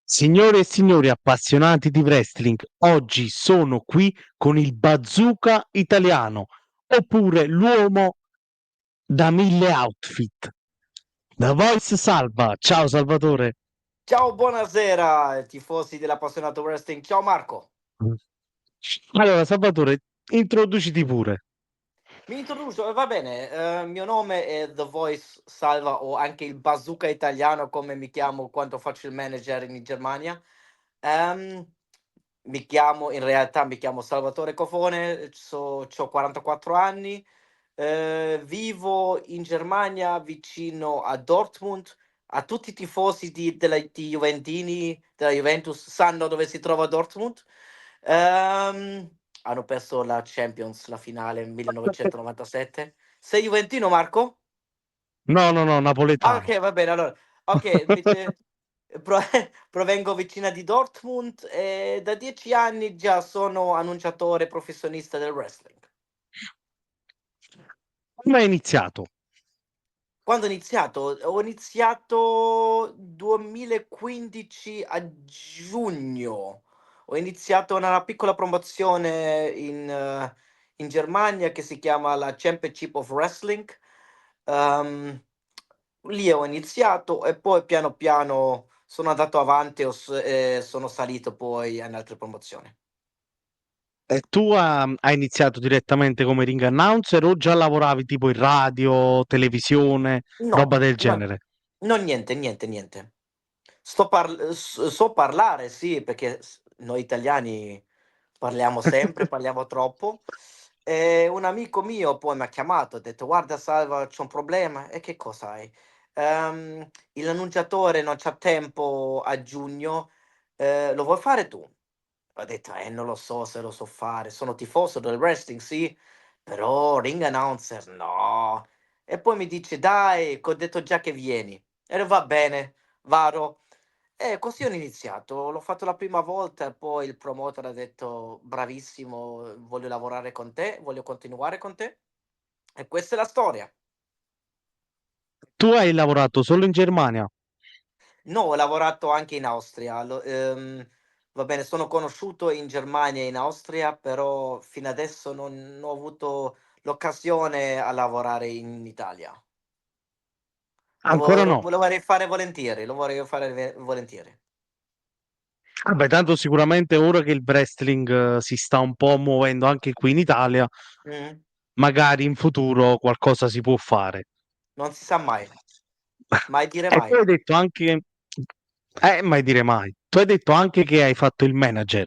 Signore e signori appassionati di wrestling, oggi sono qui con il bazooka italiano, oppure l'uomo da 1000 outfit. The Voice Salva. Ciao Salvatore. Ciao, buonasera, tifosi dell'appassionato wrestling. Ciao Marco. Allora, Salvatore, introduciti pure. Mi introduco, va bene. Il mio nome è The Voice Salva o anche il Bazooka italiano, come mi chiamo quando faccio il manager in Germania. Ehm, in realtà mi chiamo Salvatore Cofone, ho 44 anni, vivo in Germania vicino a Dortmund. A tutti i tifosi di Juventini, della Juventus, sanno dove si trova Dortmund. Ehm, Hanno perso la Champions, la finale nel 1997. Sei Juventino, Marco? No, no, no, Ah, napoletano. ok, va bene. Allora, ok, pro- provengo vicina di Dortmund e da 10 anni già sono annunciatore professionista del wrestling. Come hai iniziato? Quando ho iniziato? Ho iniziato 2015 a giugno. Ho iniziato una piccola promozione in Germania che si chiama la Championship of Wrestling. Ehm, Lì ho iniziato e poi piano piano sono andato avanti e sono salito poi in altre promozioni. E tu hai iniziato direttamente come ring announcer o già lavoravi tipo in radio, televisione, roba No, del no, genere? no, niente, niente, niente. So parlare, sì, perché noi italiani parliamo sempre, parliamo troppo. E un amico mio poi mi ha chiamato, ha detto: Guarda, Salva, c'è un problema. E che cosa hai? L'annunciatore non c'ha tempo a giugno, lo vuoi fare tu? Ho detto: Non lo so se lo so fare. Sono tifoso del wrestling, sì, però ring announcer no. E poi mi dice: Dai, che ho detto già che vieni. E va bene, vado. E così ho iniziato. L'ho fatto la prima volta e poi il promoter ha detto: Bravissimo, voglio lavorare con te, voglio continuare con te. E questa è la storia. Tu hai lavorato solo in Germania? No, ho lavorato anche in Austria. Va bene, sono conosciuto in Germania e in Austria, però fino adesso non ho avuto l'occasione a lavorare in Italia. Ancora no. Lo vorrei fare volentieri, lo vorrei fare volentieri. Vabbè, tanto sicuramente ora che il wrestling si sta un po' muovendo anche qui in Italia, Mm, magari in futuro qualcosa si può fare. Non si sa mai, mai dire E tu mai. hai detto anche, mai dire mai, tu hai detto anche che hai fatto il manager.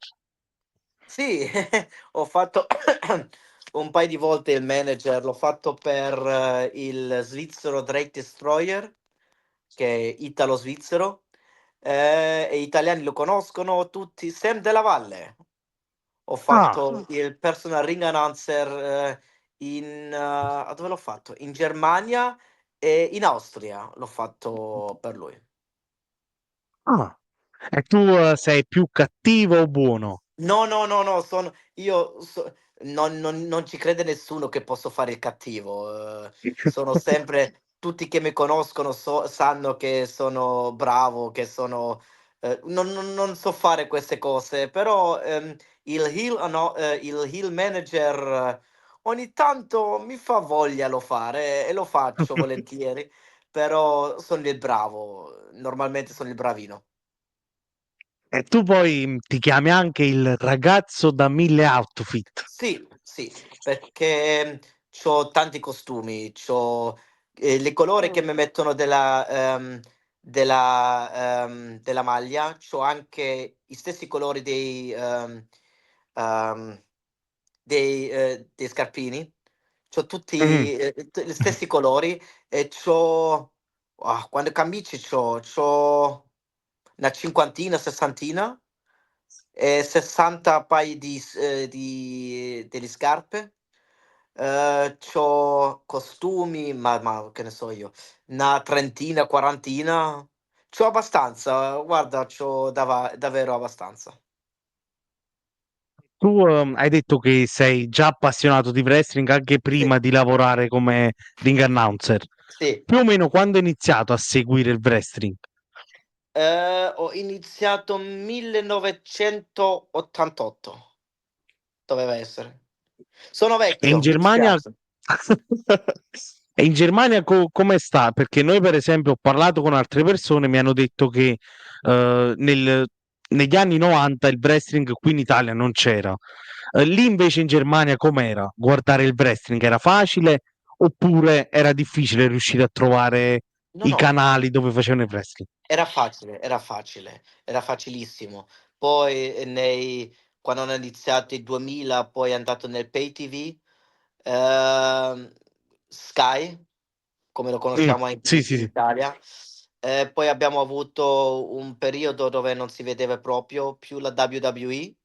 Sì, ho fatto un paio di volte il manager, l'ho fatto per il svizzero Drake Destroyer, che è italo-svizzero, e gli italiani lo conoscono tutti. Sam Della Valle. Ho Ah, fatto il personal ring announcer dove l'ho fatto? In Germania e in Austria l'ho fatto per lui. ah. E tu sei più cattivo o buono? No, no, no, no, non ci crede nessuno che posso fare il cattivo. Sono sempre tutti che mi conoscono sanno che sono bravo, che sono non so fare queste cose, però il heel manager ogni tanto mi fa voglia lo fare e lo faccio volentieri, però sono il bravo, normalmente sono il bravino. E tu poi ti chiami anche il ragazzo da 1000 outfit. Sì, sì, perché c'ho tanti costumi, le colori che mi mettono della maglia, c'ho anche i stessi colori ehm, dei scarpini, c'ho Mhm. tutti gli stessi colori e quando camicie c'ho una cinquantina, sessantina e 60 paia delle scarpe. C'ho costumi, ma che ne so io, una trentina, quarantina. C'ho abbastanza, guarda, davvero abbastanza. Tu hai detto che sei già appassionato di wrestling anche Sì, prima di lavorare come ring announcer. sì. Più o meno quando hai iniziato a seguire il wrestling? Ho iniziato 1988, doveva essere. Sono E in vecchio, mi Germania dispiace. e in Germania come sta? Perché noi per esempio ho parlato con altre persone, mi hanno detto che negli anni 90 il wrestling qui in Italia non c'era. Lì invece in Germania com'era? Guardare il wrestling era facile oppure era difficile riuscire a trovare No, i no, canali dove facevano il wrestling? era facilissimo. Poi quando hanno iniziato i 2000, poi è andato nel pay TV, ehm, Sky, come lo conosciamo Sì, in sì, sì. Italia. Poi abbiamo avuto un periodo dove non si vedeva proprio più la WWE.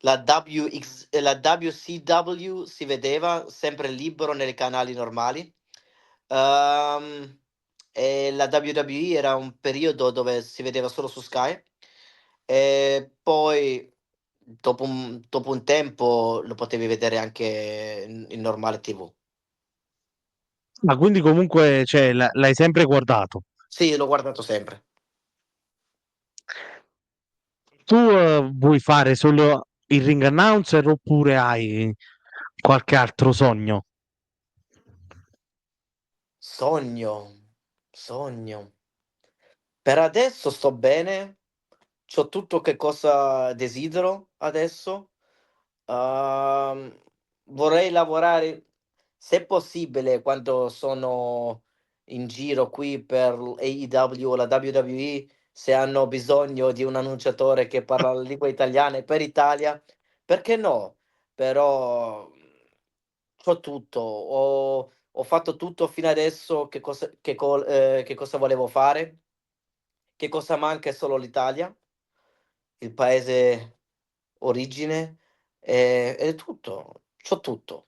La WCW si vedeva sempre libero nei canali normali. Ehm, e la WWE era un periodo dove si vedeva solo su Sky, e poi dopo un tempo lo potevi vedere anche in normale TV. Ma quindi comunque cioè, l'hai sempre guardato. Sì, l'ho guardato sempre. Tu vuoi fare solo il ring announcer oppure hai qualche altro sogno? Sogno, sogno. Per adesso sto bene, c'ho tutto che cosa desidero adesso. Uhm, Vorrei lavorare, se possibile, quando sono in giro qui per l'AEW o la WWE, se hanno bisogno di un annunciatore che parla la lingua italiana e per Italia, perché no? Però, c'ho tutto, ho fatto tutto fino adesso, che cosa volevo fare, che cosa manca è solo l'Italia, il paese origine, ed è tutto, c'ho tutto.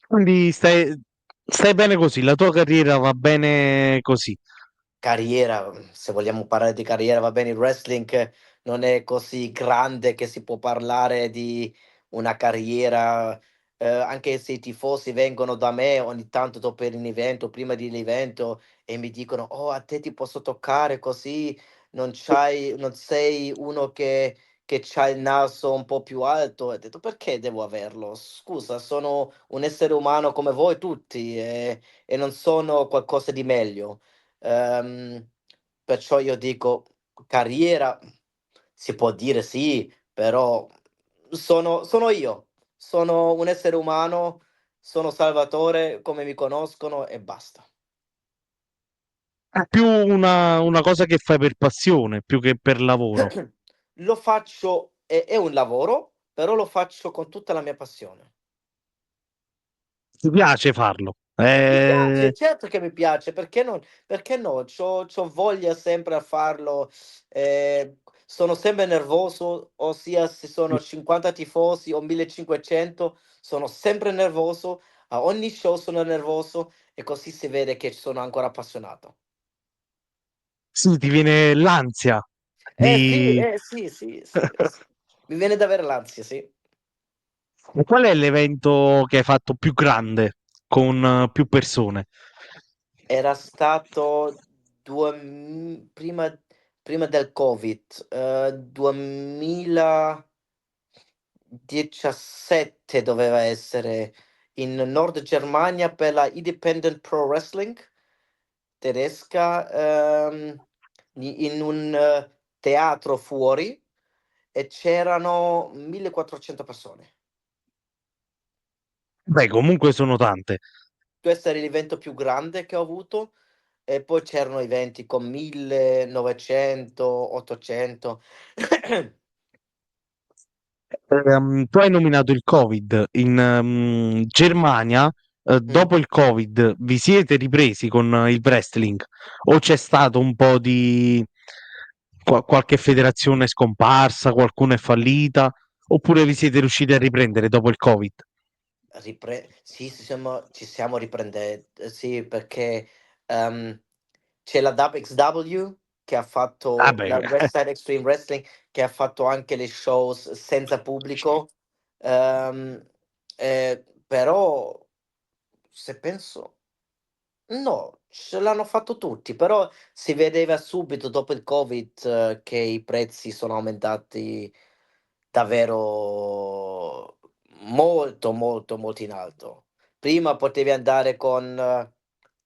Quindi stai bene così, la tua carriera va bene così. Carriera, se vogliamo parlare di carriera, va bene, il wrestling non è così grande che si può parlare di una carriera, anche se i tifosi vengono da me ogni tanto dopo un evento, prima dell'evento, e mi dicono: "Oh, a te ti posso toccare così, non sei uno che c'ha il naso un po' più alto." E ho detto: "Perché devo averlo? Scusa, sono un essere umano come voi tutti, e non sono qualcosa di meglio." Ehm, Perciò io dico carriera, si può dire sì, però sono io, sono un essere umano, sono Salvatore come mi conoscono e basta. È più una cosa che fai per passione, più che per lavoro. Lo faccio, è un lavoro, però lo faccio con tutta la mia passione. Ti piace farlo. Mi piace, certo che mi piace, perché no? C'ho voglia sempre a farlo, sono sempre nervoso, ossia se sono 50 tifosi o 1500, sono sempre nervoso, a ogni show sono nervoso e così si vede che sono ancora appassionato. Sì, ti viene l'ansia Sì, di... sì, sì, sì, sì. Mi viene da avere l'ansia, sì. E qual è l'evento che hai fatto più grande con più persone? Era stato prima del Covid, 2017 doveva essere, in Nord Germania per la Independent Pro Wrestling tedesca, in un teatro fuori, e c'erano 1400 persone. Beh, comunque sono tante. Questo era l'evento più grande che ho avuto, e poi c'erano eventi con 1000, 900, 800. Tu hai nominato il Covid. In Germania, Mh. dopo il Covid, vi siete ripresi con il wrestling? O c'è stato un po' di qualche federazione scomparsa, qualcuna è fallita? Oppure vi siete riusciti a riprendere dopo il Covid? Sì, ci stiamo sì, perché, ehm, c'è la WXW che ha Ah fatto la beh, Wrestside Extreme Wrestling, che ha fatto anche le shows senza pubblico, ehm, però se penso No, ce l'hanno fatto tutti, però si vedeva subito dopo il Covid che i prezzi sono aumentati davvero molto, molto, molto in alto. Prima potevi andare con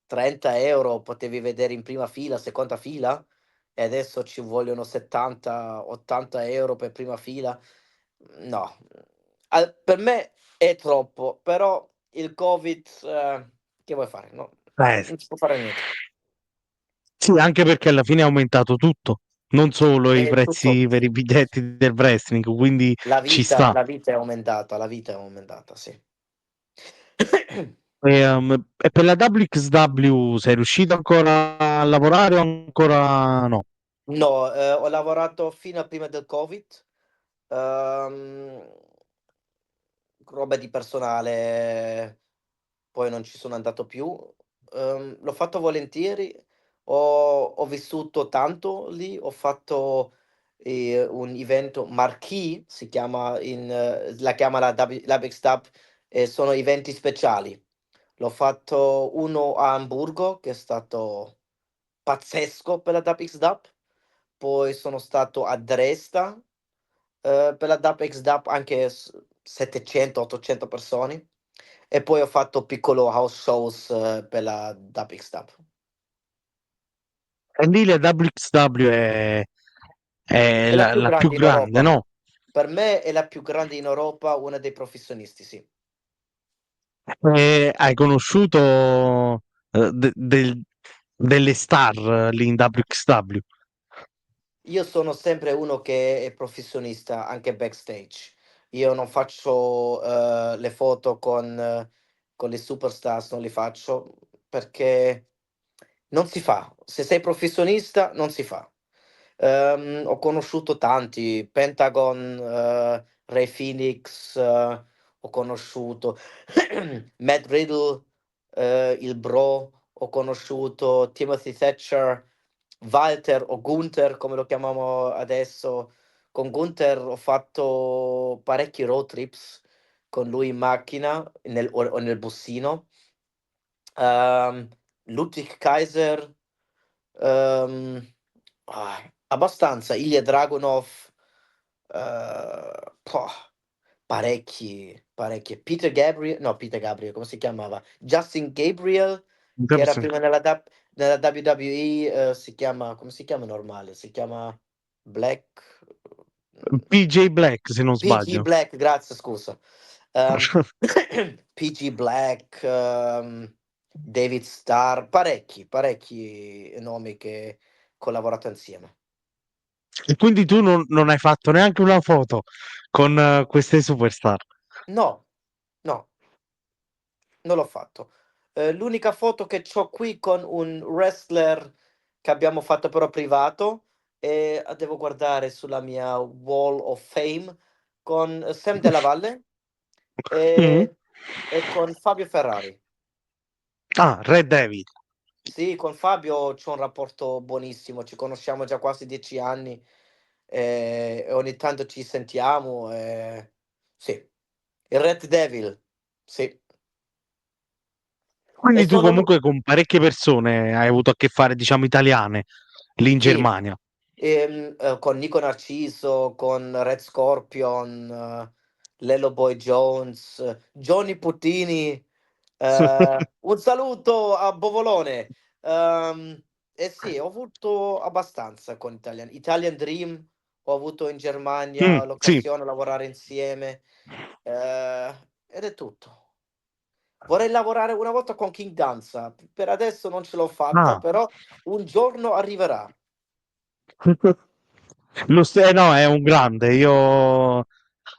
30 €, potevi vedere in prima fila, seconda fila, e adesso ci vogliono 70, 80 € per prima fila. No, per me è troppo, però il Covid, che vuoi fare? No, Eh, non si può fare niente. sì, anche perché alla fine è aumentato tutto, non solo i È tutto prezzi per i biglietti del wrestling, quindi ci sta. la vita è aumentata, la vita è aumentata, sì. E per la WXW sei riuscito ancora a lavorare o ancora no? No, ho lavorato fino a prima del Covid, uhm, roba di personale, poi non ci sono andato più. L'ho fatto volentieri, ho vissuto tanto lì, ho fatto, un evento marquee, si chiama la chiama la WXW, e sono eventi speciali. L'ho fatto uno a Amburgo, che è stato pazzesco per la WXW, poi sono stato a Dresda, per la WXW anche 700, 800 persone, e poi ho fatto piccolo house shows per la WXW. E lì la WXW è È la la, più la più grande in grande, Europa. no? Per me è la più grande in Europa, una dei professionisti, sì. E hai conosciuto delle star lì in WXW? Io sono sempre uno che è professionista anche backstage. Io non faccio, le foto con le superstars, non li faccio perché non si fa. Se sei professionista non si fa. Ho conosciuto tanti, Pentagon, Ray Phoenix, ho conosciuto Matt Riddle, il Bro, ho conosciuto Timothy Thatcher, Walter o Gunther come lo chiamiamo adesso. Con Gunther ho fatto parecchi road trips con lui in macchina, o nel bussino. Ludwig Kaiser, Ehm, abbastanza. Ilya Dragunov, poh, parecchi, parecchi. Peter Gabriel, come si chiamava? Justin Gabriel, che era prima nella WWE, si chiama come si chiama normale? Si chiama Black, PJ Black, se non PG sbaglio. Black, grazie, scusa. Ehm, PG Black, David Starr, parecchi, parecchi nomi che collaborato insieme. E quindi tu non hai fatto neanche una foto con queste superstar. No, no, non l'ho fatto. L'unica foto che c'ho qui con un wrestler che abbiamo fatto però privato, devo guardare sulla mia Wall of Fame, con Sam Della Valle, Mm. e con Fabio Ferrari. Ah, Red Devil. Sì, con Fabio c'ho un rapporto buonissimo, ci conosciamo già quasi 10 anni, e ogni tanto ci sentiamo, sì. Il Red Devil, sì. E Quindi tu sono lu comunque con parecchie persone hai avuto a che fare, diciamo, italiane lì in sì, Germania. con Nico Narciso, con Red Scorpion, Lelo Boy Jones, Johnny Puttini, un saluto a Bovolone. Eh sì, ho avuto abbastanza con italiani. Italian Dream, ho avuto in Germania Sì. l'occasione a lavorare insieme, ed è tutto. Vorrei lavorare una volta con King Danza, per adesso non ce l'ho fatta, Ah. però un giorno arriverà. No, è un grande, io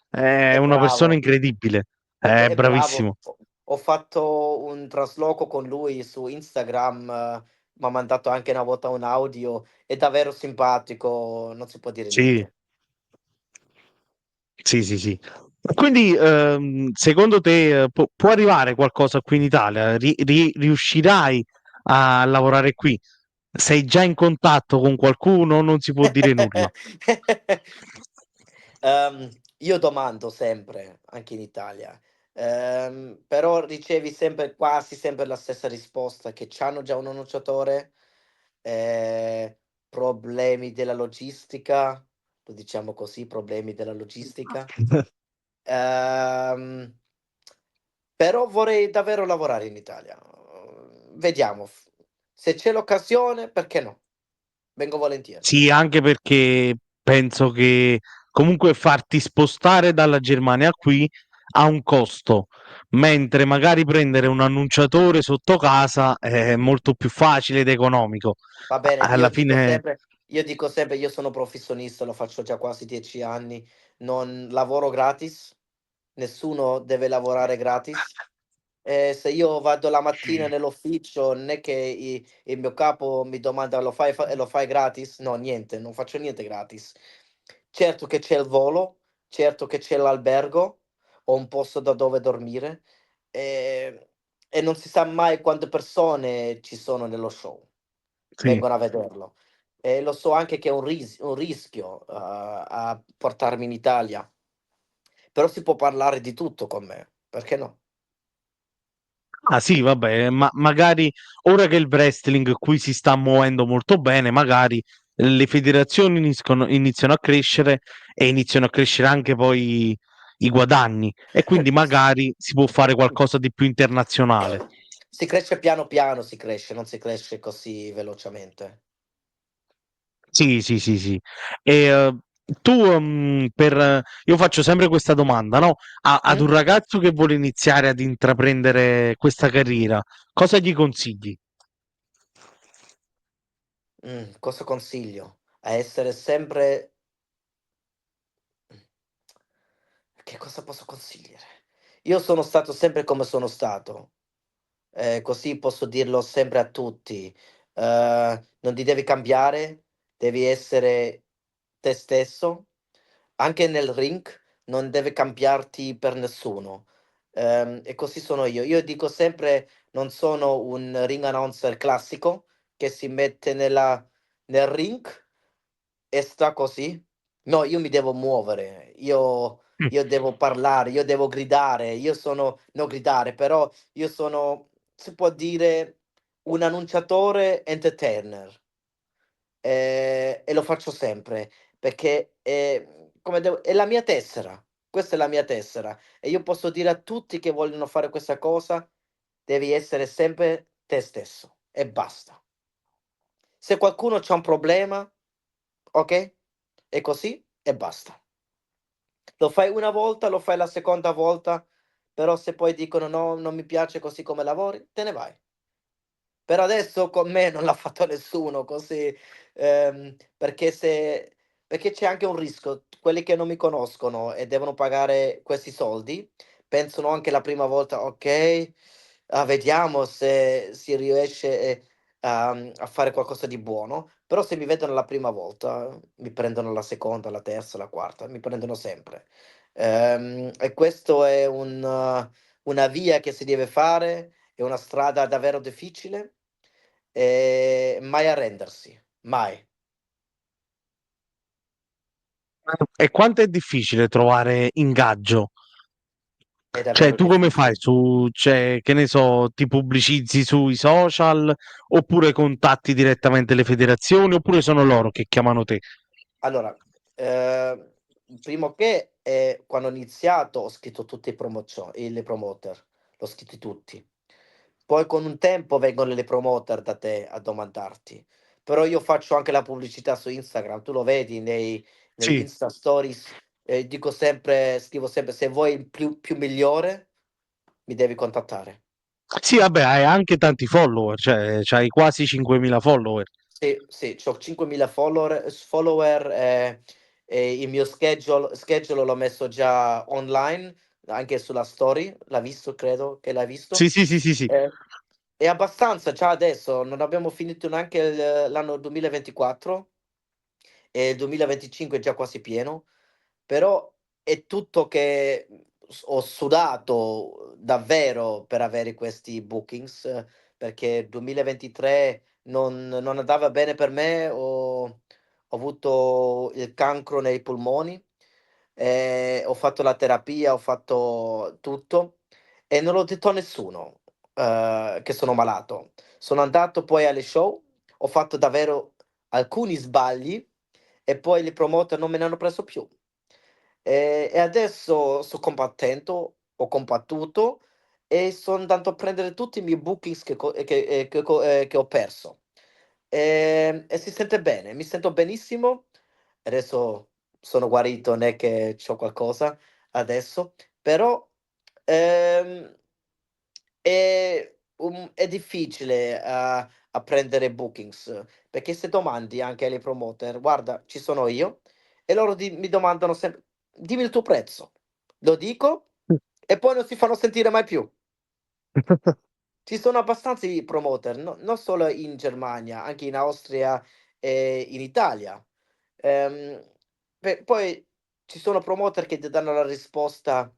è È una persona bravo, incredibile, è è bravo. bravissimo. Ho fatto un trasloco con lui su Instagram, m'ha mandato anche una volta un audio, è davvero simpatico, non si può dire Sì, niente. sì, sì, sì. Quindi, secondo te, può arrivare qualcosa qui in Italia? Riuscirai a lavorare qui? Sei già in contatto con qualcuno o non si può dire nulla? Io domando sempre, anche in Italia, Però ricevi sempre quasi sempre la stessa risposta, che c'hanno già un annunciatore, ehm, problemi della logistica, lo diciamo così, problemi della logistica. Ehm, Però vorrei davvero lavorare in Italia. Vediamo, se c'è l'occasione, perché no? Vengo volentieri. Sì, anche perché penso che comunque farti spostare dalla Germania qui ha un costo, mentre magari prendere un annunciatore sotto casa è molto più facile ed economico. Va bene, Alla fine, io dico sempre, io sono professionista, lo faccio già quasi 10 anni, non lavoro gratis, nessuno deve lavorare gratis. Se io vado la mattina nell'ufficio, non è che il mio capo mi domanda: lo fai gratis?" No, niente, non faccio niente gratis. Certo che c'è il volo, certo che c'è l'albergo, ho un posto da dove dormire, ehm, e non si sa mai quante persone ci sono nello show, sì. vengono a vederlo. E lo so anche che è un rischio, a portarmi in Italia, però si può parlare di tutto con me, perché no? Ah sì, vabbè, ma magari ora che il wrestling qui si sta muovendo molto bene, magari le federazioni iniziano a crescere e iniziano a crescere anche poi i guadagni e quindi magari si può fare qualcosa di più internazionale. Si cresce piano piano, si cresce, non si cresce così velocemente. Sì, sì, sì, sì. E tu, io faccio sempre questa domanda, no? Ad Mh? un ragazzo che vuole iniziare ad intraprendere questa carriera, cosa gli consigli? Cosa consiglio? A essere sempre che cosa posso consigliare? Io sono stato sempre come sono stato, così posso dirlo sempre a tutti. Non ti devi cambiare, devi essere te stesso. Anche nel ring non deve cambiarti per nessuno. E così sono io. Io dico sempre: non sono un ring announcer classico che si mette nel ring e sta così. No, io mi devo muovere, io devo parlare, io devo gridare, io sono no gridare, però io sono, si può dire, un annunciatore entertainer. E lo faccio sempre perché, come devo è la mia tessera, questa è la mia tessera e io posso dire a tutti che vogliono fare questa cosa: devi essere sempre te stesso e basta. Se qualcuno c'ha un problema, okay, è così e basta. Lo fai una volta, lo fai la seconda volta, però se poi dicono: "No, non mi piace così come lavori", te ne vai. Per adesso con me non l'ha fatto nessuno così, perché c'è anche un rischio. Quelli che non mi conoscono e devono pagare questi soldi, pensano anche la prima volta: "Okay, vediamo se si riesce, a fare qualcosa di buono", però se mi vedono la prima volta, mi prendono la seconda, la terza, la quarta, mi prendono sempre. E questo è una via che si deve fare, è una strada davvero difficile, mai arrendersi, mai. E quanto è difficile trovare ingaggio? È Cioè, davvero tu come fai? difficile. Cioè, che ne so, ti pubblicizzi sui social oppure contatti direttamente le federazioni oppure sono loro che chiamano te? Allora, primo che, quando ho iniziato ho scritto tutti i le promoter, l'ho scritti tutti. Poi con un tempo vengono le promoter da te a domandarti. Però io faccio anche la pubblicità su Instagram, tu lo vedi negli Sì. Insta Stories, dico sempre scrivo sempre: "Se vuoi il più migliore, mi devi contattare". Sì, vabbè, hai anche tanti follower, cioè c'hai quasi 5.000 follower. Sì, sì, c'ho 5.000 follower, e il mio schedule l'ho messo già online, anche sulla story, l'ha visto credo che l'hai visto. Sì, sì, sì, sì, sì. È abbastanza già adesso, non abbiamo finito neanche l'anno 2024 e il 2025 è già quasi pieno, però è tutto che, ho sudato davvero per avere questi bookings, perché il 2023 non andava bene per me, ho avuto il cancro nei polmoni, ho fatto la terapia, ho fatto tutto e non l'ho detto a nessuno, che sono malato. Sono andato poi alle show, ho fatto davvero alcuni sbagli e poi i promoter non me ne hanno preso più. E adesso sto combattendo, ho combattuto e sto andando a prendere tutti i miei bookings che ho perso. E si sente bene, mi sento benissimo. Adesso sono guarito, non è che c'ho qualcosa adesso, però, ehm, è difficile a prendere bookings, perché se domandi anche alle promoter: "Guarda, ci sono io", e loro mi domandano sempre: "Dimmi il tuo prezzo". Lo dico e poi non si fanno sentire mai più. Ci sono abbastanza i promoter, non solo in Germania, anche in Austria e in Italia. Poi ci sono promoter che ti danno la risposta: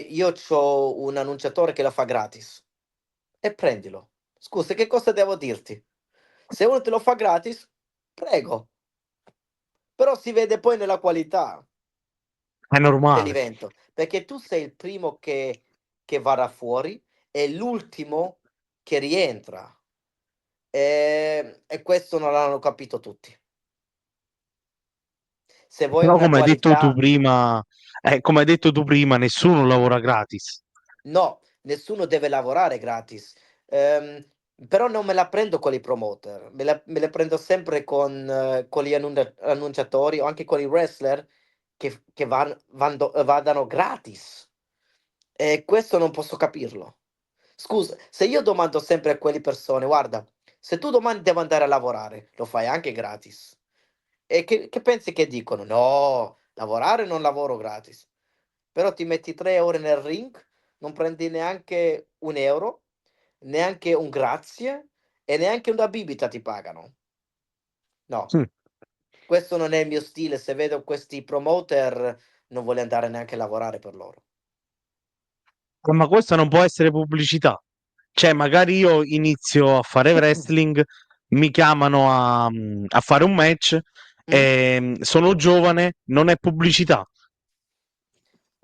io c'ho un annunciatore che la fa gratis". E prendilo. Scusa, che cosa devo dirti? Se uno te lo fa gratis, prego, però si vede poi nella qualità È normale. dell'evento, perché tu sei il primo che va da fuori e l'ultimo che rientra. E questo non l'hanno capito tutti. Se vuoi Però una qualità, come hai detto tu prima, nessuno lavora gratis. no, nessuno deve lavorare gratis. Ehm, Però non me la prendo con i promoter, me la prendo sempre con gli annunciatori o anche con i wrestler che vadano gratis. E questo non posso capirlo. Scusa, se io domando sempre a quelle persone: "Guarda, se tu domani devo andare a lavorare, lo fai anche gratis?" E che pensi che dicono? "No, lavorare non lavoro gratis." Però ti metti 3 ore nel ring, non prendi neanche 1 €, neanche un grazie e neanche una bibita ti pagano. No, Mh. questo non è il mio stile. Se vedo questi promoter non voglio andare neanche a lavorare per loro. Ma questa non può essere pubblicità. Cioè, magari io inizio a fare wrestling, mi chiamano a fare un match, Mh? sono giovane, non è pubblicità.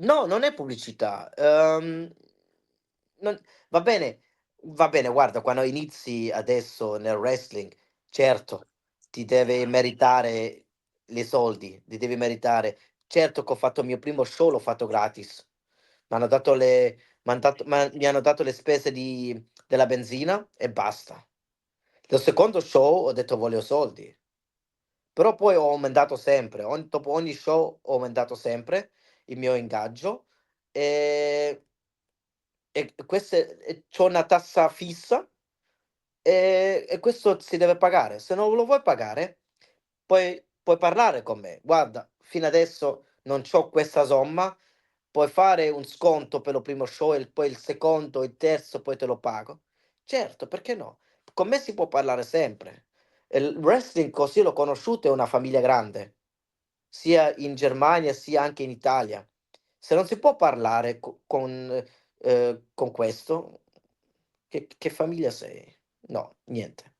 No, non è pubblicità. Non va bene, guarda, quando inizi adesso nel wrestling, certo, ti deve meritare i soldi, li devi meritare. Certo che ho fatto il mio primo show, l'ho fatto gratis. Mi hanno dato le spese della benzina e basta. Il secondo show ho detto: "Voglio soldi". Però poi ho aumentato sempre, dopo ogni show ho aumentato sempre il mio ingaggio, ehm, e queste c'ho una tassa fissa, e questo si deve pagare. Se non lo vuoi pagare, puoi parlare con me: "Guarda, fino adesso non c'ho questa somma, puoi fare un sconto per lo primo show e poi il secondo, il terzo poi te lo pago?" Certo, perché no? Con me si può parlare sempre. E il wrestling così l'ho conosciuto, è una famiglia grande, sia in Germania sia anche in Italia. Se non si può parlare con questo, che famiglia sei? No, niente.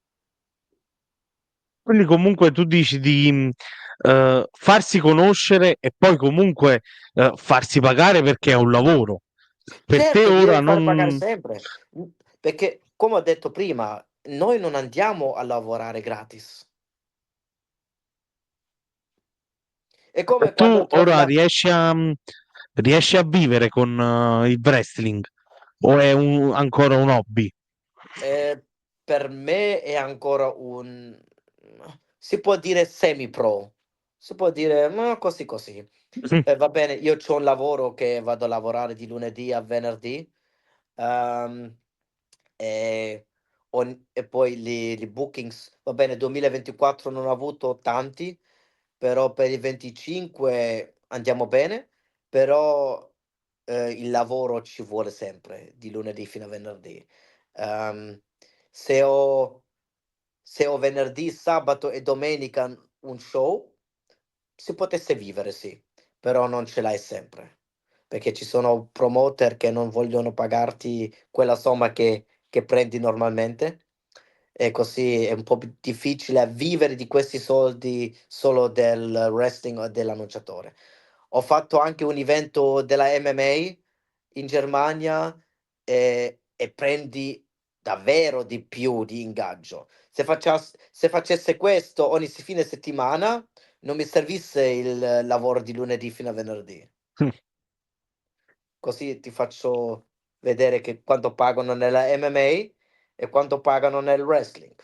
Quindi comunque tu dici di, farsi conoscere e poi comunque, farsi pagare perché è un lavoro. Per te Certo, ti ora devi far pagare non sempre, perché come ho detto prima, noi non andiamo a lavorare gratis. È come tu quando trovi ora la riesci a vivere con il wrestling o è ancora un hobby? ehm, per me è ancora si può dire semi-pro, si può dire, ma così, così. Va bene, io c'ho un lavoro che vado a lavorare di lunedì a venerdì, uhm, e e poi li bookings, va bene, 2024 non ho avuto tanti, però per il 25 andiamo bene, però, il lavoro ci vuole sempre, di lunedì fino a venerdì. Uhm, se ho se ho venerdì, sabato e domenica un show, si potesse vivere sì, però non ce l'hai sempre, perché ci sono promoter che non vogliono pagarti quella somma che prendi normalmente, e così è un po' più difficile vivere di questi soldi solo del wrestling o dell'annunciatore. Ho fatto anche un evento della MMA, in Germania e prendi davvero di più di ingaggio. Se facesse questo ogni fine settimana, non mi servisse il lavoro di lunedì fino a venerdì. Mh. Così ti faccio vedere che quanto pagano nella MMA e quanto pagano nel wrestling.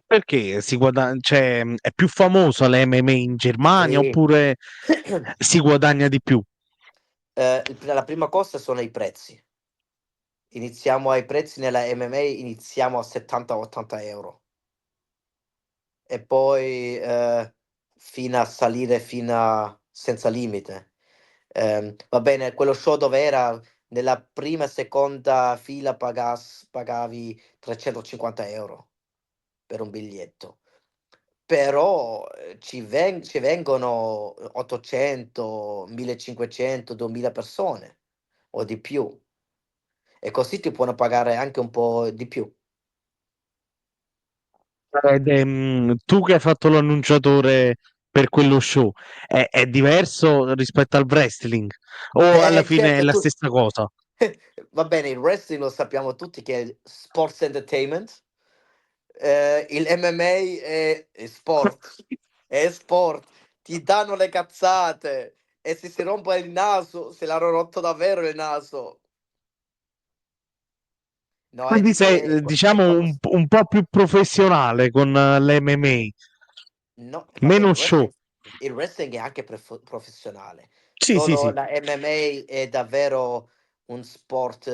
Perché cioè, è più famosa l'MMA in Germania Sì. oppure si guadagna di più? La prima cosa sono i prezzi. Iniziamo ai prezzi nella MMA, iniziamo a 70-80 € e poi, fino a salire fino a senza limite. Va bene, quello show dove era nella prima e seconda fila pagavi 350 € per un biglietto. Però, ci vengono 800, 1500, 2000 persone o di più e così ti puono pagare anche un po' di più. Tu che hai fatto l'annunciatore per quello show, è diverso rispetto al wrestling? O alla fine è Certo la tu stessa cosa? va bene, il wrestling lo sappiamo tutti che è sports entertainment, il MMA è sport, ti danno le cazzate e se si rompe il naso, se l'hanno rotto davvero il naso. No, Quindi sei, è diciamo, quando un po' più professionale con l'MMA, no, va bene, meno show. il wrestling è anche professionale, Sì, sì, solo sì. la MMA è davvero un sport,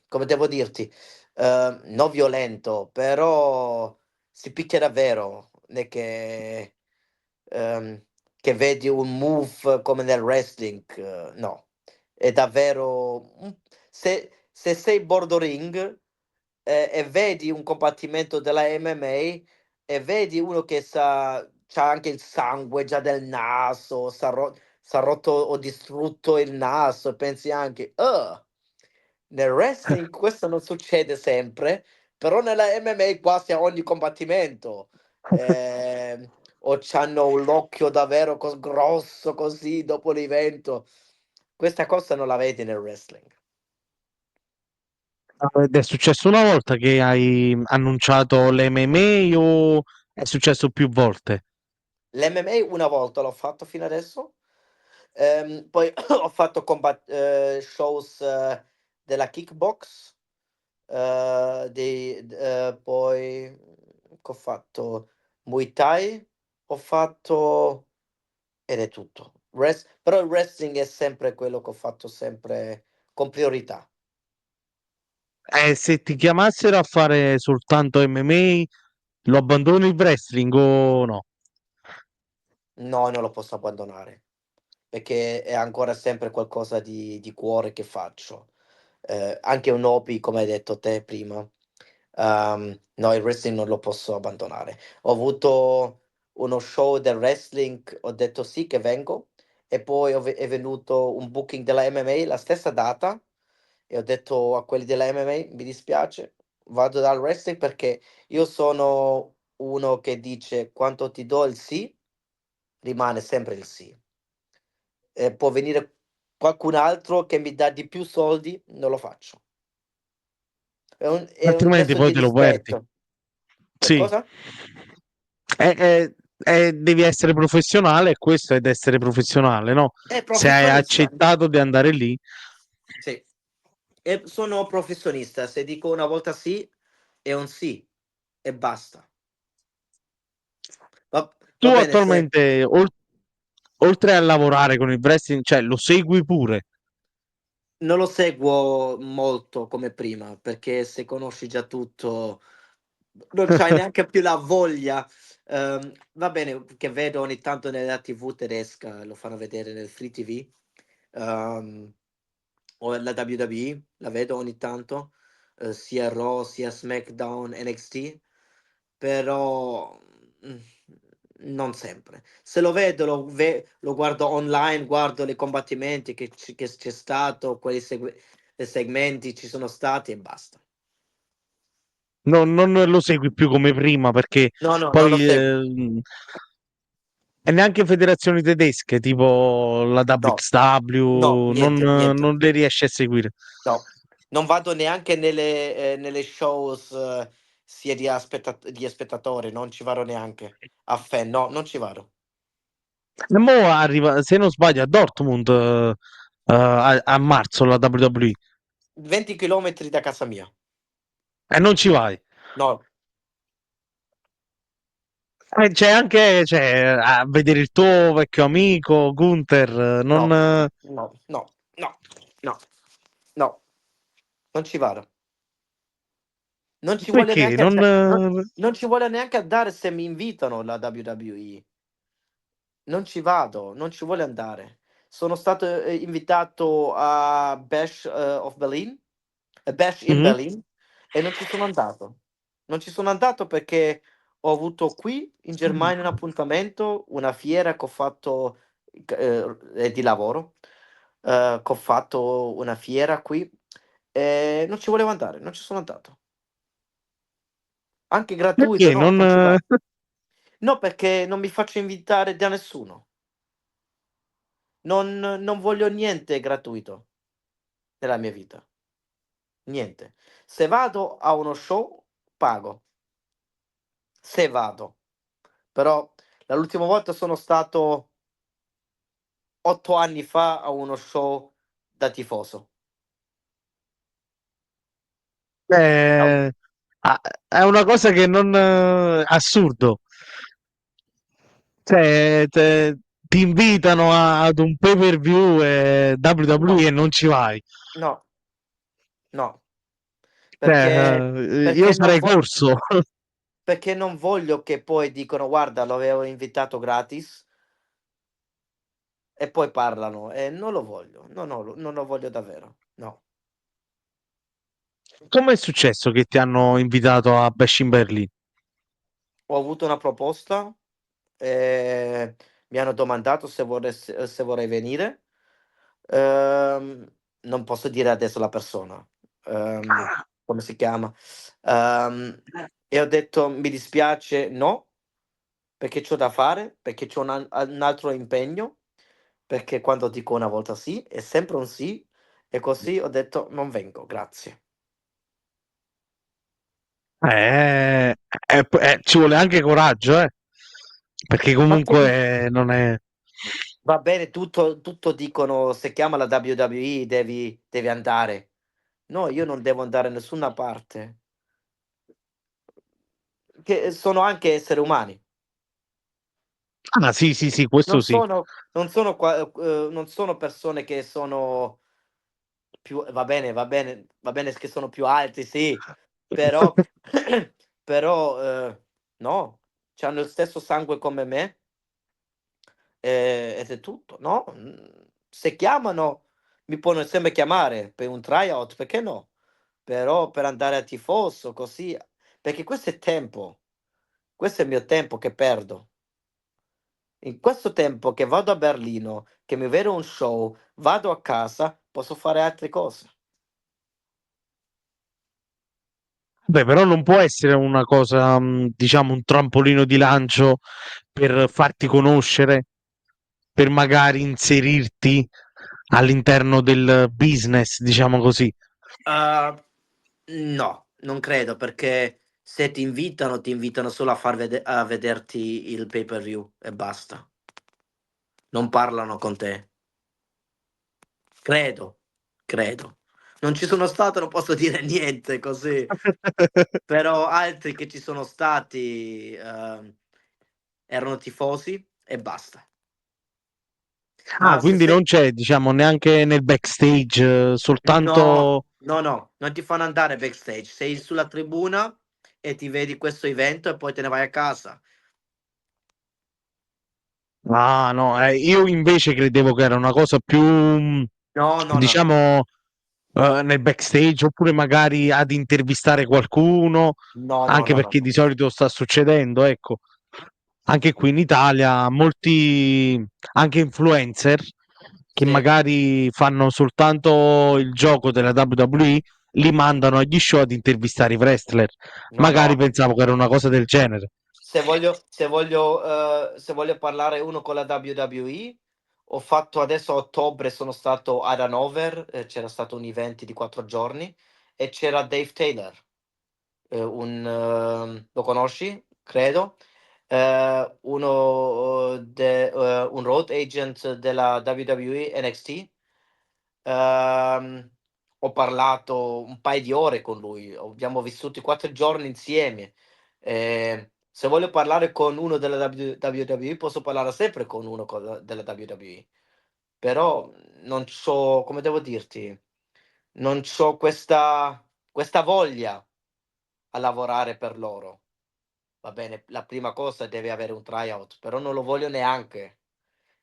come devo dirti, non violento, però si picchia davvero, non è ehm, che vedi un move come nel wrestling, no. È davvero se sei bordo ring, e vedi un combattimento della MMA e vedi uno che c'ha anche il sangue già del naso, s'ha rotto o distrutto il naso e pensi anche: "Ah". Nel wrestling questo non succede sempre, però nella MMA quasi a ogni combattimento. O c'hanno l'occhio davvero grosso così dopo l'evento. Questa cosa non la vedi nel wrestling. Ed è successo una volta che hai annunciato l'MMA o è successo più volte? L'MMA una volta l'ho fatto fino adesso, poi ho fatto shows, della kickbox, poi che ho fatto? Muay Thai, ho fatto ed è tutto. Però il wrestling è sempre quello che ho fatto sempre con priorità. Se ti chiamassero a fare soltanto MMA, lo abbandoni il wrestling o no? No, non lo posso abbandonare, perché è ancora sempre qualcosa di cuore che faccio. Anche un hobby, come hai detto te prima. No, il wrestling non lo posso abbandonare. Ho avuto uno show del wrestling, ho detto sì che vengo e poi è venuto un booking della MMA la stessa data e ho detto a quelli della MMA: "Mi dispiace, vado dal wrestling perché io sono uno che dice quando ti do il sì, rimane sempre il sì. Può venire qualcun altro che mi dà di più soldi, non lo faccio. È un Altrimenti gesto di poi te lo perdi. rispetto." Sì. Cosa? Devi essere professionale e questo è essere professionale, no? È Se hai professionista. accettato di andare lì, Sì. E sono professionista. Se dico una volta sì, è un sì e basta. Va tu va bene se attualmente, oltre a lavorare con il wrestling, cioè lo segui pure. non lo seguo molto come prima, perché se conosci già tutto non c'hai neanche più la voglia. Va bene che vedo ogni tanto nella TV tedesca, lo fanno vedere nel Free TV, uhm, o la WWE, la vedo ogni tanto, sia Raw, sia SmackDown, NXT, però, mhmm, non sempre. Se lo vedo lo guardo online, guardo i combattimenti che c'è stato, quei segmenti ci sono stati e basta. Non lo segui più come prima perché No, no, non lo poi seguo. E neanche federazioni tedesche, tipo la No, no, WXW, niente, niente. non le riesci a seguire. No, non vado neanche nelle shows, sia di spettatori, non ci vado neanche. A fan, no, non ci vado. E mo arriva, se non sbaglio, a Dortmund a marzo la WWE. 20 chilometri da casa mia. E non ci vai. No, C'è anche cioè, a vedere il tuo vecchio amico Gunther, non, no, no, no, no, no, no, non ci vado. Non ci vuole perché? neanche Non, cioè, non ci vuole neanche andare se mi invitano la WWE. Non ci vado, non ci vuole andare. Sono stato, invitato a Bash in Mhm. Berlin e non ci sono andato. Non ci sono andato perché ho avuto qui in Germania un appuntamento, una fiera che ho fatto di lavoro, che ho fatto una fiera qui e non ci volevo andare, non ci sono andato. Anche gratuito, Perché? no, Non, non ci vado. No, perché non mi faccio invitare da nessuno. Non voglio niente gratuito nella mia vita, niente. Se vado a uno show, pago, se vado. Però l'ultima volta sono stato 8 anni fa a uno show da tifoso. Au è, è una cosa che non, assurdo. Cioè, ti invitano ad un pay per view e WWE no, e non ci vai. no, no, perché Cioè, io perché non sarei vo corso. perché non voglio che poi dicono: "Guarda, l'avevo invitato gratis", e poi parlano, e non lo voglio. No, no, non lo voglio davvero, no. Com'è successo che ti hanno invitato a Bash in Berlin? Ho avuto una proposta, ehm, mi hanno domandato se vorrei venire. Ehm, Non posso dire adesso la persona, come si chiama, e ho detto: "Mi dispiace, no, perché c'ho da fare, perché c'ho un altro impegno, perché quando dico una volta sì, è sempre un sì", e così ho detto: "Non vengo, grazie". Ci vuole anche coraggio, perché Ma che di comunque non è... Va bene, tutto dicono: "Se chiama la WWE devi andare". No, io non devo andare da nessuna parte, che sono anche esseri umani. Ah, sì, sì, sì, questo sì. Non sono persone che sono più va bene che sono più alti, sì, però però, no, c'hanno il stesso sangue come me, ed è tutto, no, se chiamano mi possono sempre chiamare per un tryout, perché no? Però per andare a tifoso così perché questo è tempo, questo è il mio tempo che perdo. In questo tempo che vado a Berlino, che mi vedo un show, vado a casa, posso fare altre cose. Beh, però non può essere una cosa, diciamo, un trampolino di lancio per farti conoscere, per magari inserirti all'interno del business, diciamo così. Uhm, no, non credo, perché se ti invitano solo a vederti il pay per view e basta. Non parlano con te. Credo, credo. Non ci sono stato, non posso dire niente così, però altri che ci sono stati, erano tifosi e basta. Ah, Ma se quindi non sei c'è, diciamo, neanche nel backstage, No, soltanto... no, no, non ti fanno andare backstage. Sei sulla tribuna e ti vedi questo evento e poi te ne vai a casa. Ah, no, io invece credevo che era una cosa più, No, no, no, no. diciamo, nel backstage oppure magari ad intervistare qualcuno, No, no, anche no, no, perché no. di solito sta succedendo, ecco. Anche qui in Italia molti anche influencer che Sì. magari fanno soltanto il gioco della WWE li mandano agli show ad intervistare i wrestler. No, Magari no. pensavo che era una cosa del genere. se voglio parlare uno con la WWE, ho fatto adesso a ottobre, sono stato ad Hannover, c'era stato un event di 4 giorni e c'era Dave Taylor, lo conosci? Credo. Un road agent della WWE NXT. Ehm, Ho parlato un paio di ore con lui, abbiamo vissuto 4 giorni insieme. Se voglio parlare con uno della WWE, posso parlare sempre con uno della WWE, però non c'ho, come devo dirti, non c'ho questa voglia a lavorare per loro. Va bene, la prima cosa deve avere un tryout, però non lo voglio neanche.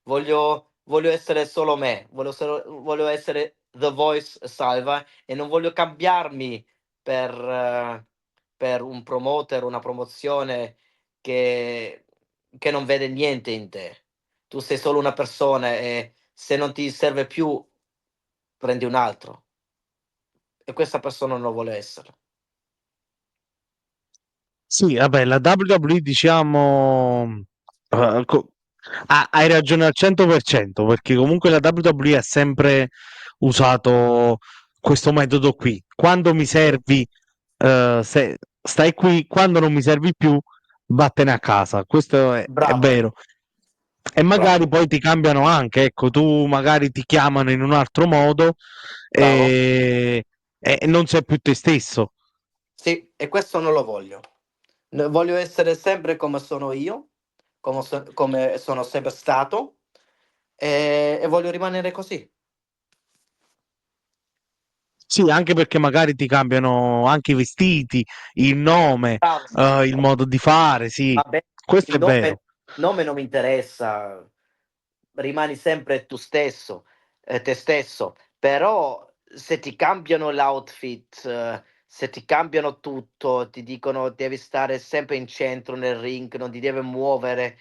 Voglio essere solo me, voglio essere The Voice Salva e non voglio cambiarmi per un promoter, una promozione che non vede niente in te. Tu sei solo una persona e se non ti serve più prendi un altro e questa persona non lo vuole essere. Sì, vabbè, la WWE diciamo hai ragione al 100% perché comunque la WWE ha sempre usato questo metodo qui. Quando mi Sì. servi, stai qui, quando non mi servi più, vattene a casa. Questo è Bravo, vero. E magari bravo, poi ti cambiano anche, ecco, tu magari ti chiamano in un altro modo bravo. e, e non sei più te stesso. Sì, e questo non lo voglio. Voglio essere sempre come sono io, come sono sempre stato, e voglio rimanere così. Sì, anche perché magari ti cambiano anche i vestiti, il nome, Bravo. il modo di fare, sì, Vabbè, questo il è vero. nome non mi interessa, rimani sempre tu stesso, te stesso, però se ti cambiano l'outfit, se ti cambiano tutto, ti dicono devi stare sempre in centro nel ring, non ti devi muovere,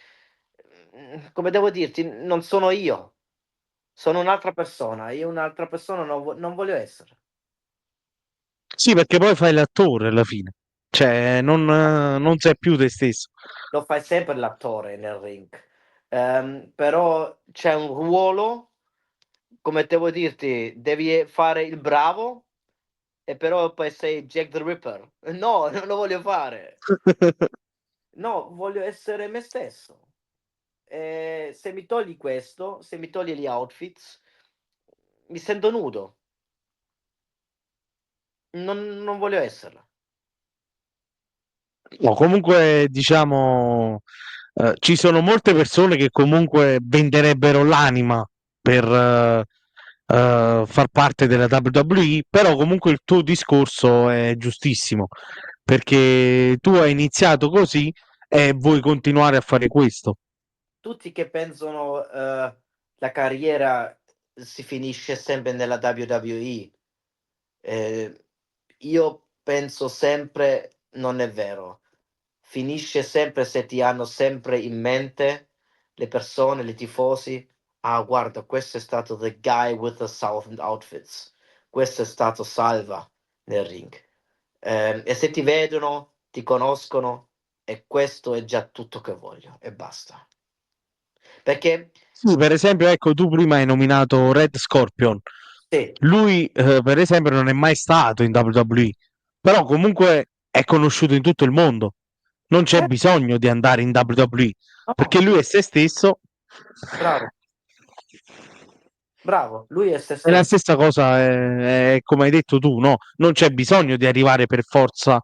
come devo dirti, non sono io, sono un'altra persona, io un'altra persona non voglio essere. Sì, perché poi fai l'attore alla fine, cioè non sei più te stesso. Lo fai sempre l'attore nel ring. Però c'è un ruolo, come devo dirti, devi fare il bravo e però poi sei Jack the Ripper. No, non lo voglio fare. No, voglio essere me stesso. Se mi togli questo, se mi togli gli outfits, mi sento nudo. Non voglio esserlo. No, comunque diciamo, ci sono molte persone che comunque venderebbero l'anima per far parte della WWE, però comunque il tuo discorso è giustissimo, perché tu hai iniziato così e vuoi continuare a fare questo. Tutti che pensano, la carriera si finisce sempre nella WWE. Ehm, io penso sempre non è vero. Finisce sempre se ti hanno sempre in mente le persone, i tifosi: "Ah guarda, questo è stato the guy with the thousand outfits. Questo è stato Salva nel ring". E se ti vedono, ti conoscono e questo è già tutto che voglio e basta. Perché Sì, per esempio, ecco, tu prima hai nominato Red Scorpion. sì, Lui, per esempio, non è mai stato in WWE, però comunque è conosciuto in tutto il mondo. Non c'è cer bisogno di andare in WWE, no, perché lui è se stesso. bravo, bravo, lui è se E la stesso. stessa cosa è come hai detto tu, no? Non c'è bisogno di arrivare per forza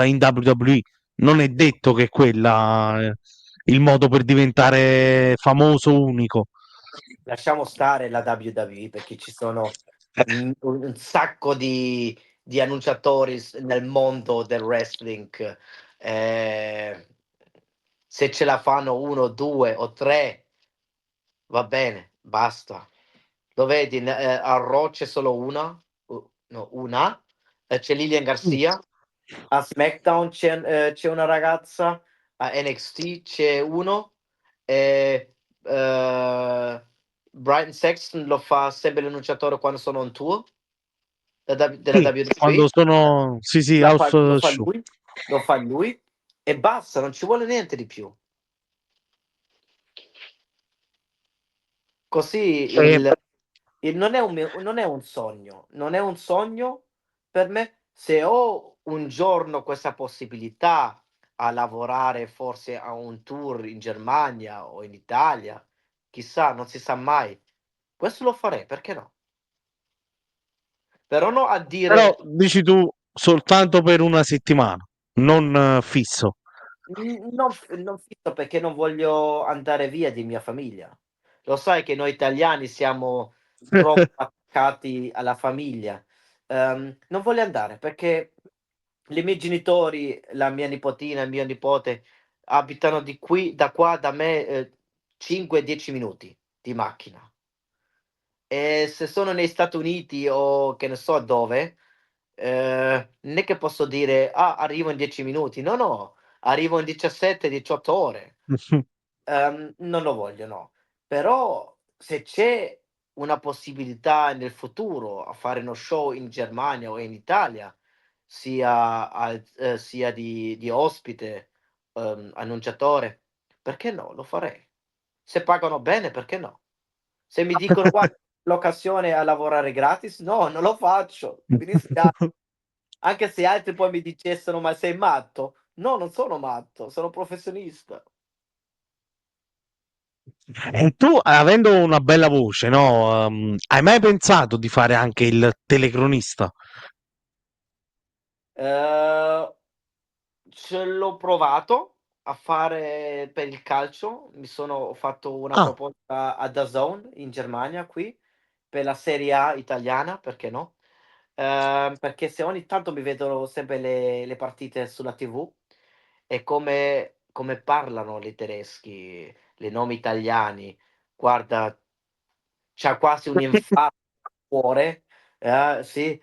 in WWE. Non è detto che quella il modo per diventare famoso unico. Lasciamo stare la WWE perché ci sono un sacco di annunciatori nel mondo del wrestling. Eh, Se ce la fanno uno, due o tre, va bene, basta. Lo vedi, a Raw c'è solo una, no, una, c'è Lilian Garcia, a SmackDown c'è una ragazza, a NXT c'è uno, e Brian Sexton lo fa sempre l'annunciatore quando sono on tour della Sì, WWE, quando sono sì, sì, la house fa, lo fa show. lui, lo fa lui. e basta, non ci vuole niente di più. Così E non è un sogno, non è un sogno per me. Se ho un giorno questa possibilità a lavorare forse a un tour in Germania o in Italia, chissà, non si sa mai. Questo lo farei, perché no? Però no a però dire dici tu soltanto per una settimana, non fisso. non fisso perché non voglio andare via di mia famiglia. Lo sai che noi italiani siamo troppo attaccati alla famiglia. Non voglio andare perché i miei genitori, la mia nipotina, il mio nipote abitano di qui da qua da me, 5, 10 minuti di macchina. E se sono negli Stati Uniti o che ne so dove, non è che posso dire: "Ah, arrivo in 10 minuti." No, no, arrivo in 17, 18 ore. Non lo voglio, no. Però se c'è una possibilità nel futuro a fare uno show in Germania o in Italia, sia di ospite, annunciatore, perché no, lo farei. Se pagano bene, perché no? Se mi dicono: "Guarda, l'occasione a lavorare gratis", no, non lo faccio. Mi dispiace. Anche se altri poi mi dicessero: "Ma sei matto?" No, non sono matto, sono professionista. E tu, avendo una bella voce, no, hai mai pensato di fare anche il telecronista? Ehm, Ce l'ho provato a fare per il calcio. Ho fatto una Ah, proposta a DAZN in Germania qui, per la Serie A italiana, perché no? Perché se ogni tanto mi vedo sempre le partite sulla TV e come parlano i tedeschi, i nomi italiani, guarda, c'ha quasi un infarto al cuore, sì,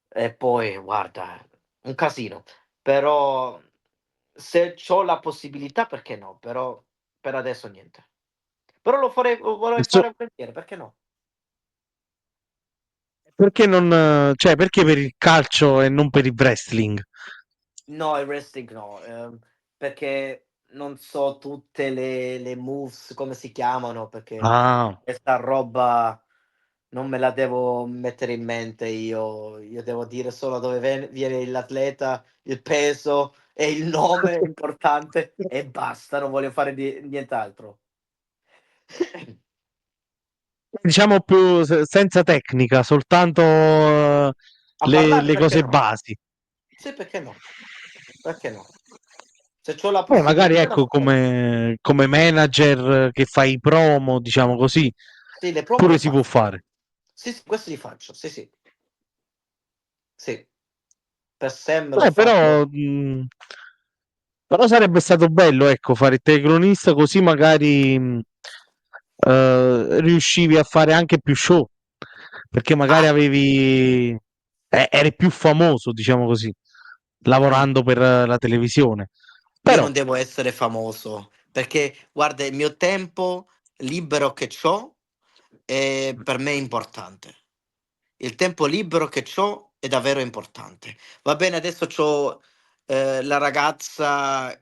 e poi guarda, un casino. Però se c'ho la possibilità perché no, però per adesso niente. Però lo vorrei so- fare volentieri, perché no? perché non, cioè, perché per il calcio e non per il wrestling? No, il wrestling no, perché non so tutte le moves, come si chiamano, perché Ah, questa roba non me la devo mettere in mente io. Io devo dire solo dove viene l'atleta, il peso e il nome importante e basta, non voglio fare nient'altro. diciamo più senza tecnica, soltanto A parlare le perché cose no? basi. Sì, perché no? Perché no? Se c'ho la Magari possibilità lo ecco farei. come manager che fai i promo, diciamo così, Sì, le promo le pure si può faccio. fare. Sì, sì, questo li faccio. Sì, sì, sì. Per Sam l'ho fatto. Però, però sarebbe stato bello, ecco, fare il telecronista così magari riuscivi a fare anche più show, perché magari Ah, eri più famoso, diciamo così, mh. lavorando per la televisione. Io Però, non devo essere famoso, perché guarda il mio tempo libero che c'ho, per me è importante. Il tempo libero che c'ho è davvero importante. Va bene, adesso c'ho, la ragazza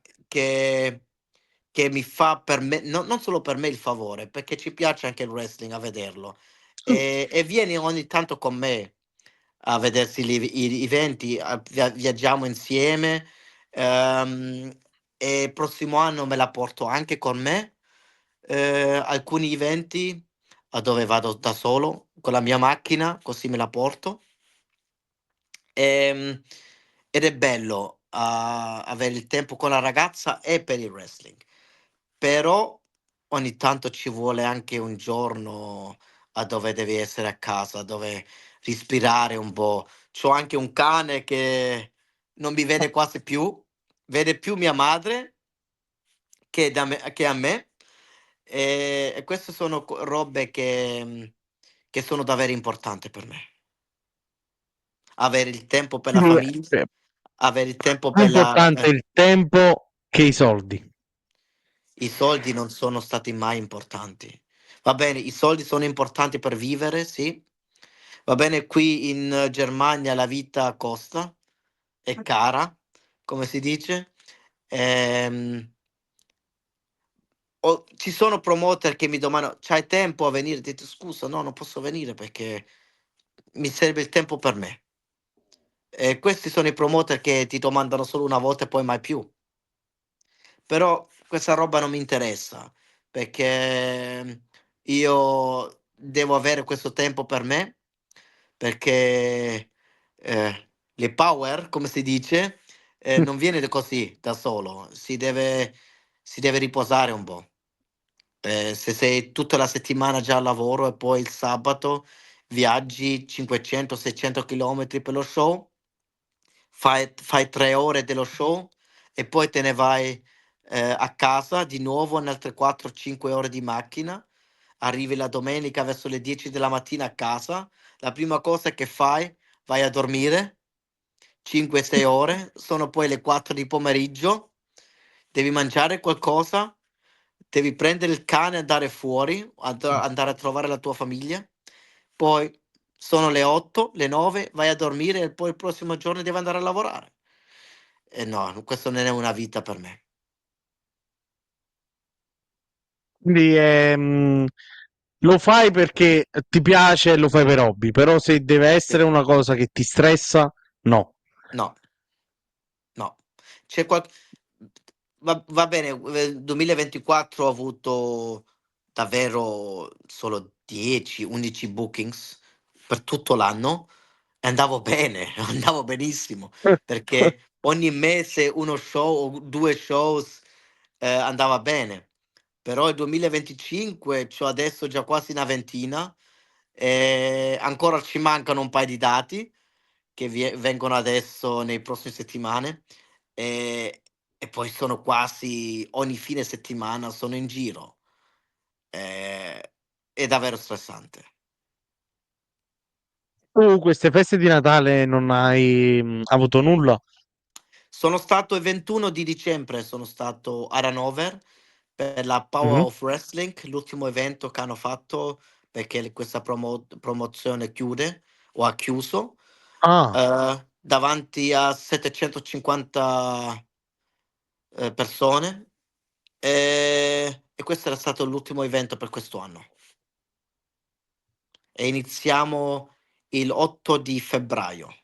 che mi fa per me non solo per me il favore, perché ci piace anche il wrestling a vederlo, e viene ogni tanto con me a vedersi gli eventi, a viaggiamo insieme, ehm, e prossimo anno me la porto anche con me, alcuni eventi a dove vado da solo con la mia macchina, così me la porto. Ehm, Ed è bello, avere il tempo con la ragazza e per il wrestling. Però ogni tanto ci vuole anche un giorno a dove devi essere a casa, dove respirare un po'. C'ho anche un cane che non mi vede quasi più, vede più mia madre che a me, e queste sono robe che sono davvero importante per me. Avere il tempo per la famiglia, eh, avere il tempo più per la importante il tempo che i soldi. i soldi non sono stati mai importanti. Va bene, i soldi sono importanti per vivere, sì. Va bene, qui in Germania la vita costa, è cara, come si dice, Ehm, ci sono promoter che mi domandano: "C'hai tempo a venire?" Ho detto: "Scusa, no, non posso venire perché mi serve il tempo per me." E questi sono i promoter che ti domandano solo una volta e poi mai più. Però questa roba non mi interessa, perché, io devo avere questo tempo per me, perché, le power, come si dice, non viene da così, da solo, si deve riposare un po'. Se sei tutta la settimana già al lavoro e poi il sabato viaggi 500, 600 chilometri per lo show, fai 3 ore dello show e poi te ne vai, a casa di nuovo un'altre 4, 5 ore di macchina, arrivi la domenica verso le 10 della mattina a casa, la prima cosa che fai, vai a dormire 5, 6 ore, sono poi le 4 di pomeriggio, devi mangiare qualcosa, devi prendere il cane e andare fuori, andare a trovare la tua famiglia, poi sono le 8, le 9, vai a dormire e poi il prossimo giorno devi andare a lavorare. E no, questo non è una vita per me. Quindi lo fai perché ti piace e lo fai per hobby, però se deve Sì, essere una cosa che ti stressa, no. no, no. C'è qual va bene, 2024 ho avuto davvero solo 10, 11 bookings per tutto l'anno e andavo bene, andavo benissimo, perché ogni mese uno show o 2 shows, andava bene. Però il 2025 c'ho adesso già quasi una ventina, ancora ci mancano un paio di dati che vengono adesso nei prossime settimane, ehm, e poi sono quasi ogni fine settimana sono in giro. Ehm, è davvero stressante. Tu queste feste di Natale non hai avuto nulla? Sono stato il 21 di dicembre, sono stato ad Hannover per la Power Mhm. of Wrestling, l'ultimo evento che hanno fatto perché questa promozione chiude o ha chiuso, Ah, davanti a 750, persone, e questo era stato l'ultimo evento per questo anno. E iniziamo il 8 di febbraio.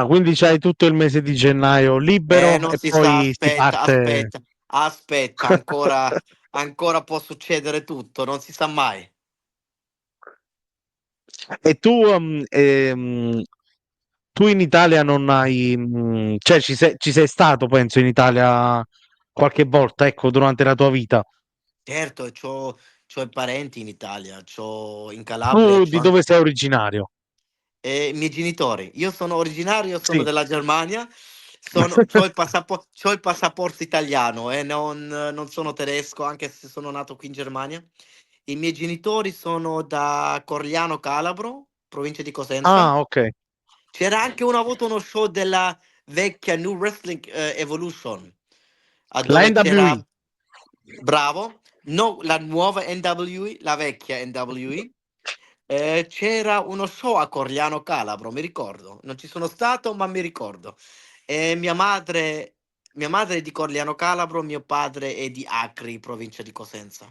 quindi c'hai tutto il mese di gennaio libero Non e si sa, poi si aspetta, parte. aspetta, aspetta, ancora può succedere tutto, non si sa mai. E tu in Italia non hai, cioè ci sei stato, penso, in Italia qualche volta, ecco, durante la tua vita. Certo, c'ho i parenti in Italia, c'ho in Calabria, Tu di dove sei originario? I miei genitori. Io sono originario, sono Sì. della Germania, c'ho il passaporto italiano e non sono tedesco, anche se sono nato qui in Germania. I miei genitori sono da Corigliano Calabro, provincia di Cosenza. Ah, okay. C'era anche una volta uno show della vecchia New Wrestling, Evolution, a La dove c'era, NWE. bravo, no, la nuova NWE, la vecchia NWE. C'era uno show a Corigliano Calabro, mi ricordo. Non ci sono stato, ma mi ricordo. E mia madre è di Corigliano Calabro, mio padre è di Acri, provincia di Cosenza.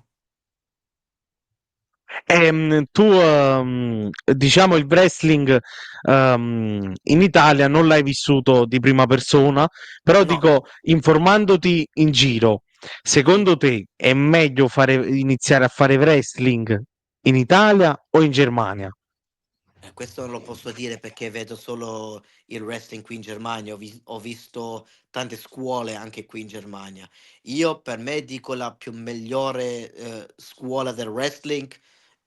Tu, diciamo il wrestling, in Italia non l'hai vissuto di prima persona, però No, dico, informandoti in giro, sì. secondo te è meglio iniziare a fare wrestling in Italia o in Germania? Questo non lo posso dire perché vedo solo il wrestling qui in Germania, ho visto tante scuole anche qui in Germania. Io per me dico la più migliore, scuola del wrestling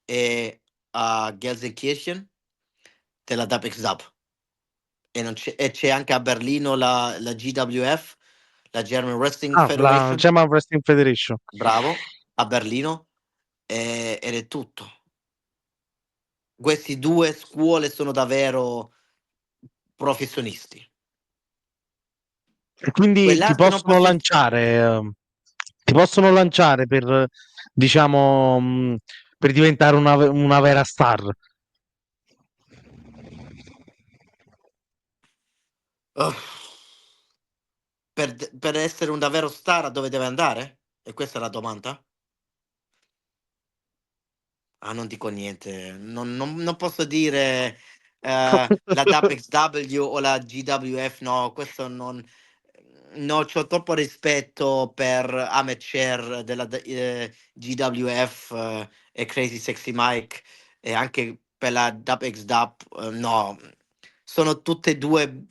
è a Gelsenkirchen della WXW e c'è anche a Berlino la GWF, la German Wrestling Ah, la Federation, German Wrestling Federation. bravo, a Berlino, ed è tutto. Questi 2 scuole sono davvero professionisti. E quindi Quelle altre non posso d ti possono lanciare per, diciamo, per diventare una vera star. per essere un davvero star dove deve andare? E questa è la domanda? Ah, non dico niente. Non posso dire, la WXW o la GWF, no, questo non no, c'ho troppo rispetto per amateur della GWF, e Crazy Sexy Mike e anche per la WXW, no. Sono tutte e 2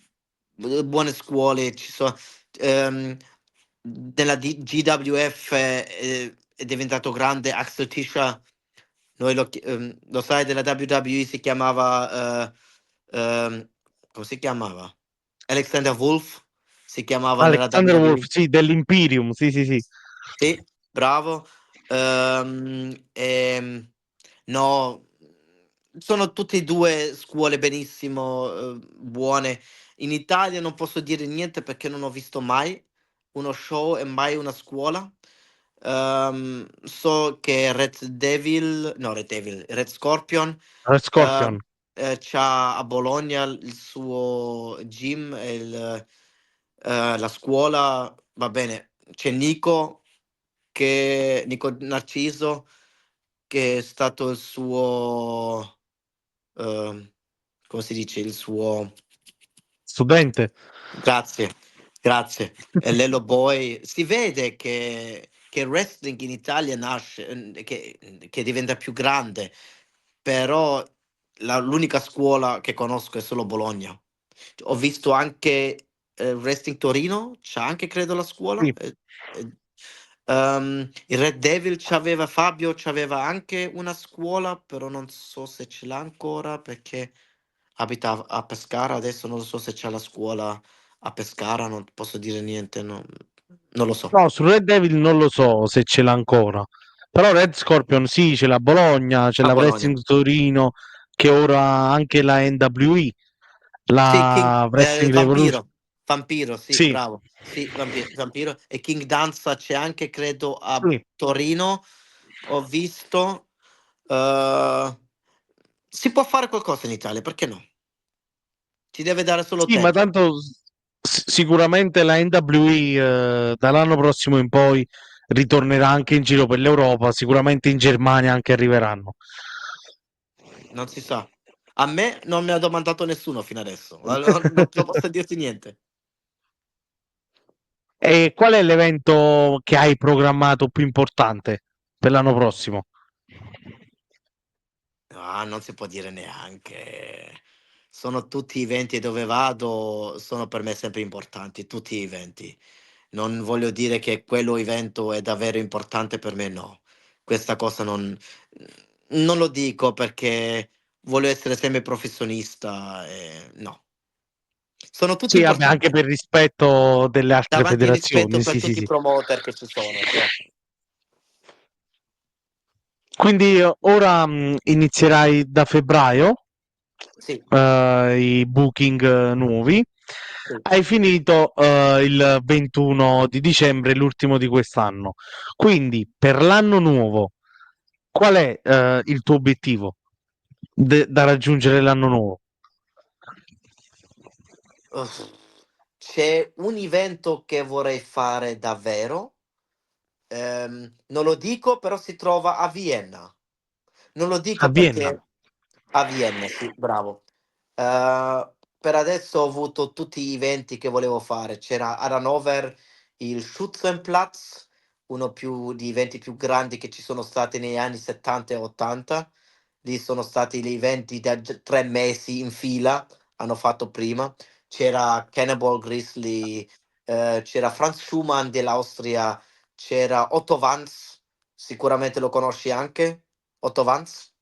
buone scuole, ci ehm, nella GWF è diventato grande Axel Tischer. Lo sai, della WWE si chiamava, come si chiamava? Alexander Wolf si chiamava nella Alexander Wolf, WWE. sì, dell'Imperium, sì, sì, sì. Sì, bravo. No, sono tutte e 2 scuole benissimo, buone. In Italia non posso dire niente perché non ho visto mai uno show e mai una scuola. So che Red Scorpion, Red ehm, Scorpion. c'ha a Bologna il suo gym e la scuola, va bene. C'è Nico Narciso, che è stato il suo, ehm, come si dice, il suo Studente. grazie, grazie. E Lello Boy, si vede che il wrestling in Italia nasce, che diventa più grande, però l'unica scuola che conosco è solo Bologna. Ho visto anche Wrestling Torino, c'ha anche credo la scuola. Sì. Il Red Devil Fabio c'aveva anche una scuola, però non so se ce l'ha ancora perché abita a Pescara, adesso non so se c'ha la scuola a Pescara, non posso dire niente, non lo so. No, su Red Devil non lo so se ce l'ha ancora. Però Red Scorpion sì, c'è la Bologna, c'è A la Bologna. Wrestling Torino, che ora anche la NWE, Sì, la Wrestling Revolution. Vampiro, sì, Sì, bravo. Sì, Vampiro. E King Danza c'è anche, credo, a sì, Torino. Ho visto. eh, si può fare qualcosa in Italia, perché no? Ci deve dare solo sì, ma tempo. tanto sicuramente la NWE dall'anno prossimo in poi ritornerà anche in giro per l'Europa, sicuramente in Germania anche arriveranno. Non si sa. A me non mi ha domandato nessuno fino adesso. Non posso dirti niente. E qual è l'evento che hai programmato più importante per l'anno prossimo? Ah, non si può dire neanche. Sono tutti eventi dove vado, sono per me sempre importanti, tutti gli eventi. Non voglio dire che quello evento è davvero importante per me, no. Questa cosa non lo dico perché voglio essere sempre professionista, no. Sono tutti Sì, vabbè, anche importanti. per rispetto delle altre Davanti rispetto federazioni, per sì, sì, tutti i sì. promoter che ci sono, certo. Quindi ora inizierai da febbraio Sì, i booking nuovi. sì. Hai finito il 21 di dicembre, l'ultimo di quest'anno. Quindi per l'anno nuovo, qual è il tuo obiettivo da raggiungere l'anno nuovo? Uff. C'è un evento che vorrei fare davvero, non lo dico, però si trova a Vienna. Non lo A dico Vienna. perché a Vienna, sì, bravo. Per adesso ho avuto tutti gli eventi che volevo fare. C'era ad Hannover il Schützenplatz, uno più di eventi più grandi che ci sono stati negli anni 70 e 80. Lì sono stati gli eventi da 3 mesi in fila, hanno fatto prima. C'era Cannibal Grizzly, c'era Franz Schumann dell'Austria, c'era Otto Wanz, sicuramente lo conosci anche, Otto Wanz,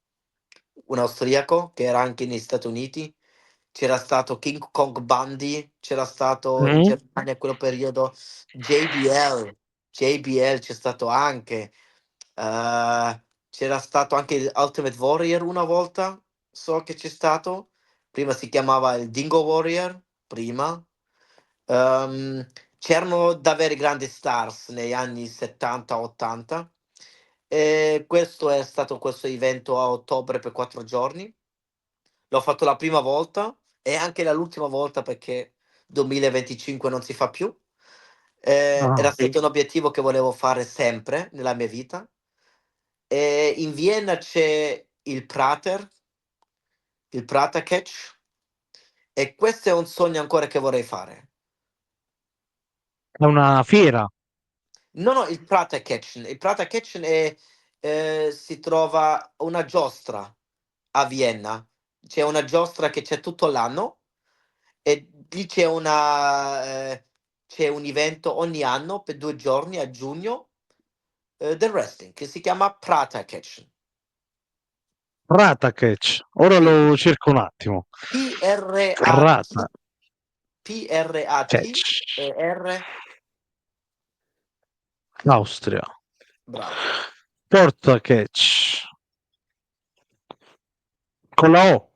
un austriaco che era anche negli Stati Uniti. C'era stato King Kong Bundy, c'era stato in Mm? Germania in quel periodo JBL c'è stato anche. C'era stato anche il Ultimate Warrior una volta, so che c'è stato. Prima si chiamava il Dingo Warrior, prima. C'erano davvero grandi stars negli anni 70, 80 e questo è stato questo evento a ottobre per 4 giorni. L'ho fatto la prima volta e anche l'ultima volta perché 2025 non si fa più. Ah, Era stato un obiettivo che volevo fare sempre nella mia vita. In Vienna c'è il Prater Catch, e questo è un sogno ancora che vorrei fare. è una fiera. No, no, il Praterkirchen è si trova una giostra a Vienna. C'è una giostra che c'è tutto l'anno e lì c'è un evento ogni anno per 2 giorni a giugno, del wrestling che si chiama Praterkirchen. Ratakech. Ora Sì. lo cerco un attimo. P-R-A-T Ratakech. P-R-A-T e R Austria. bravo. Portakech. Con la O.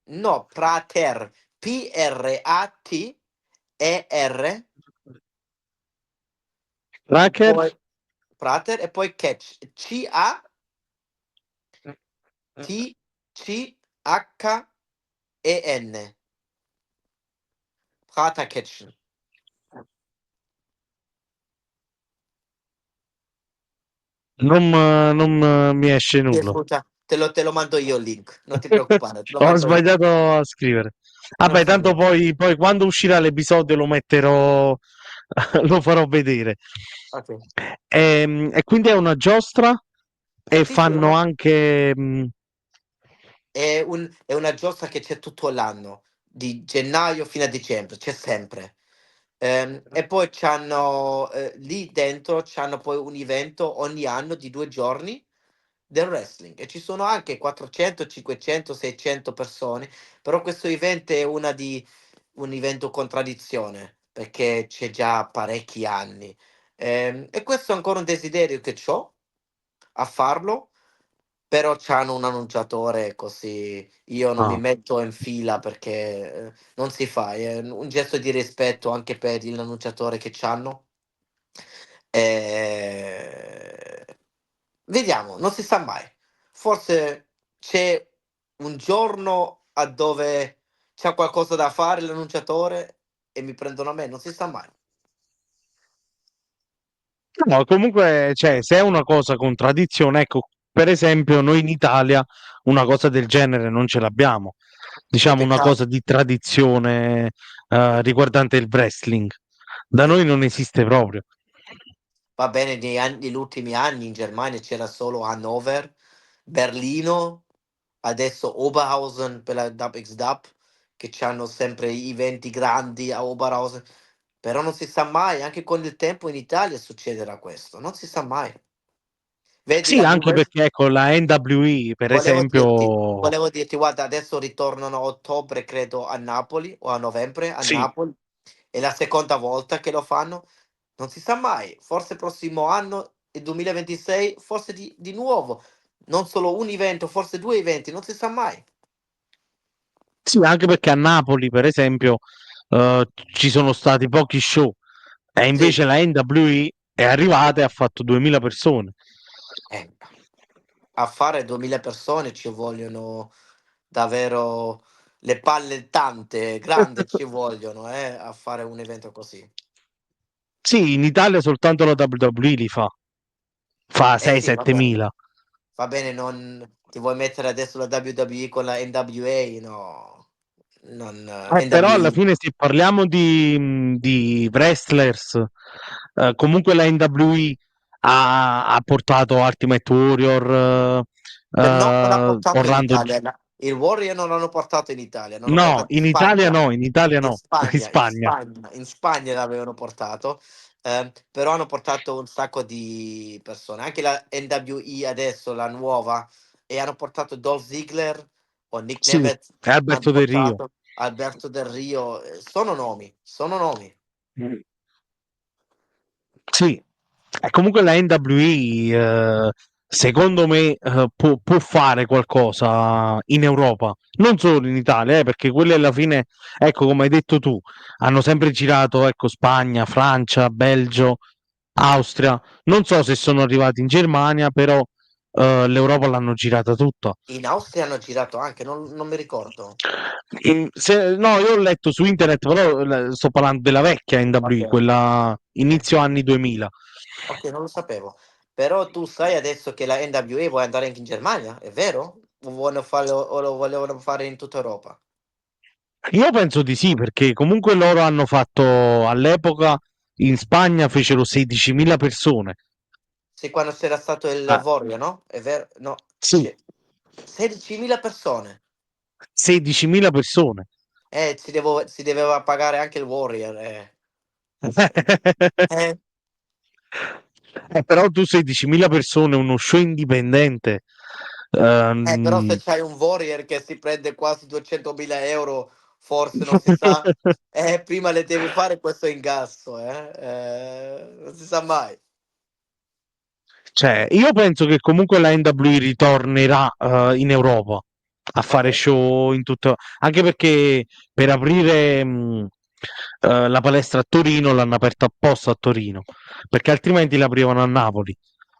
No, Prater, P-R-A-T-E-R e Raker. poi Prater e poi Catch, C-A-T-C-H-E-N, Praterkirchen. Non mi esce Sì, nulla. ascolta, te lo mando io il link, non ti preoccupare, te lo Ho mando io. sbagliato a scrivere. Non Vabbè, fa tanto niente. poi quando uscirà l'episodio lo metterò, lo farò vedere. Okay. E quindi è una giostra e Sì, sì, fanno anche... è una giostra che c'è tutto l'anno, di gennaio fino a dicembre, c'è sempre. E poi c'hanno lì dentro c'hanno poi un evento ogni anno di 2 giorni del wrestling e ci sono anche 400, 500, 600 persone, però questo evento è un evento con tradizione, perché c'è già parecchi anni. E questo è ancora un desiderio che c'ho a farlo, però c'hanno un annunciatore, così io non mi Ah. metto in fila perché, non si fa, è un gesto di rispetto anche per l'annunciatore che c'hanno. Ehm, Vediamo, non si sa mai. Forse c'è un giorno a dove c'ha qualcosa da fare l'annunciatore e mi prendono a me, non si sa mai. No, comunque, cioè, se è una cosa con tradizione, ecco, per esempio, noi in Italia una cosa del genere non ce l'abbiamo. Che Diciamo una cosa peccato, di tradizione riguardante il wrestling. Da sì. noi non esiste proprio. Va bene, negli ultimi anni in Germania c'era solo Hannover, Berlino, adesso Oberhausen per la WXW, che c'hanno sempre eventi grandi a Oberhausen, però non si sa mai, anche con il tempo in Italia succederà questo, non si sa mai. Vedi Sì, la anche US perché ecco, la NWE, per volevo dirti esempio, volevo dirti guarda, adesso ritornano a ottobre credo a Napoli o a novembre a sì, Napoli, è la seconda volta che lo fanno. Non si sa mai, forse il prossimo anno, il 2026, forse di nuovo, non solo un evento, forse 2 eventi, non si sa mai. sì, anche perché a Napoli, per esempio, ci sono stati pochi show e Sì, invece la NWE è arrivata e ha fatto 2000 persone. eh, a fare 2000 persone ci vogliono davvero le palle tante, grandi ci vogliono, a fare un evento così. Sì, in Italia soltanto la WWE li fa. Fa Eh sì, va 6-7 bene. mila. Va bene, non ti vuoi mettere adesso la WWE con la NWA? No, non Però alla NWE. fine se parliamo di wrestlers, comunque la NWE ha portato Ultimate Warrior, No, non ha portato in Orlando... Italia, il Warrior non l'hanno portato in Italia, l'hanno No, portato in Spagna. In Italia In no, in Spagna, in Spagna. Spagna, in Spagna l'avevano portato, però hanno portato un sacco di persone. Anche la NWE adesso, la nuova, e hanno portato Dolph Ziggler o Nick Sì, Nemeth, è hanno Alberto Del Rio. portato Alberto Del Rio, sono nomi, sono nomi. Mm. Sì, e comunque la NWE, secondo me, può fare qualcosa in Europa, non solo in Italia, perché quelle alla fine, ecco, come hai detto tu, hanno sempre girato, ecco, Spagna, Francia, Belgio, Austria. Non so se sono arrivati in Germania, però l'Europa l'hanno girata tutta. In Austria hanno girato anche, non mi ricordo. No, io ho letto su internet, però sto parlando della vecchia Ok, NWE, quella ok, inizio anni 2000. ok, non lo sapevo. Però tu sai adesso che la NWA vuole andare anche in Germania, è vero? O vogliono farlo, o lo volevano fare in tutta Europa? Io penso di sì, perché comunque loro hanno fatto all'epoca in Spagna fecero 16.000 persone. Sì, quando c'era stato il Ah, Vorio, no? È vero? No, sì, 16.000 persone. 16.000 persone. Si doveva pagare anche il Warrior. Eh, Però tu 16.000 persone, uno show indipendente. però ehm, se c'hai un Warrior che si prende quasi 200.000 euro, forse non si sa. Prima le devi fare questo ingasso, eh? Non si sa mai. Cioè, io penso che comunque la NWE ritornerà in Europa a Ok, fare show in tutto, anche perché per aprire la palestra a Torino l'hanno aperta apposta a Torino, perché altrimenti l'aprivano a Napoli,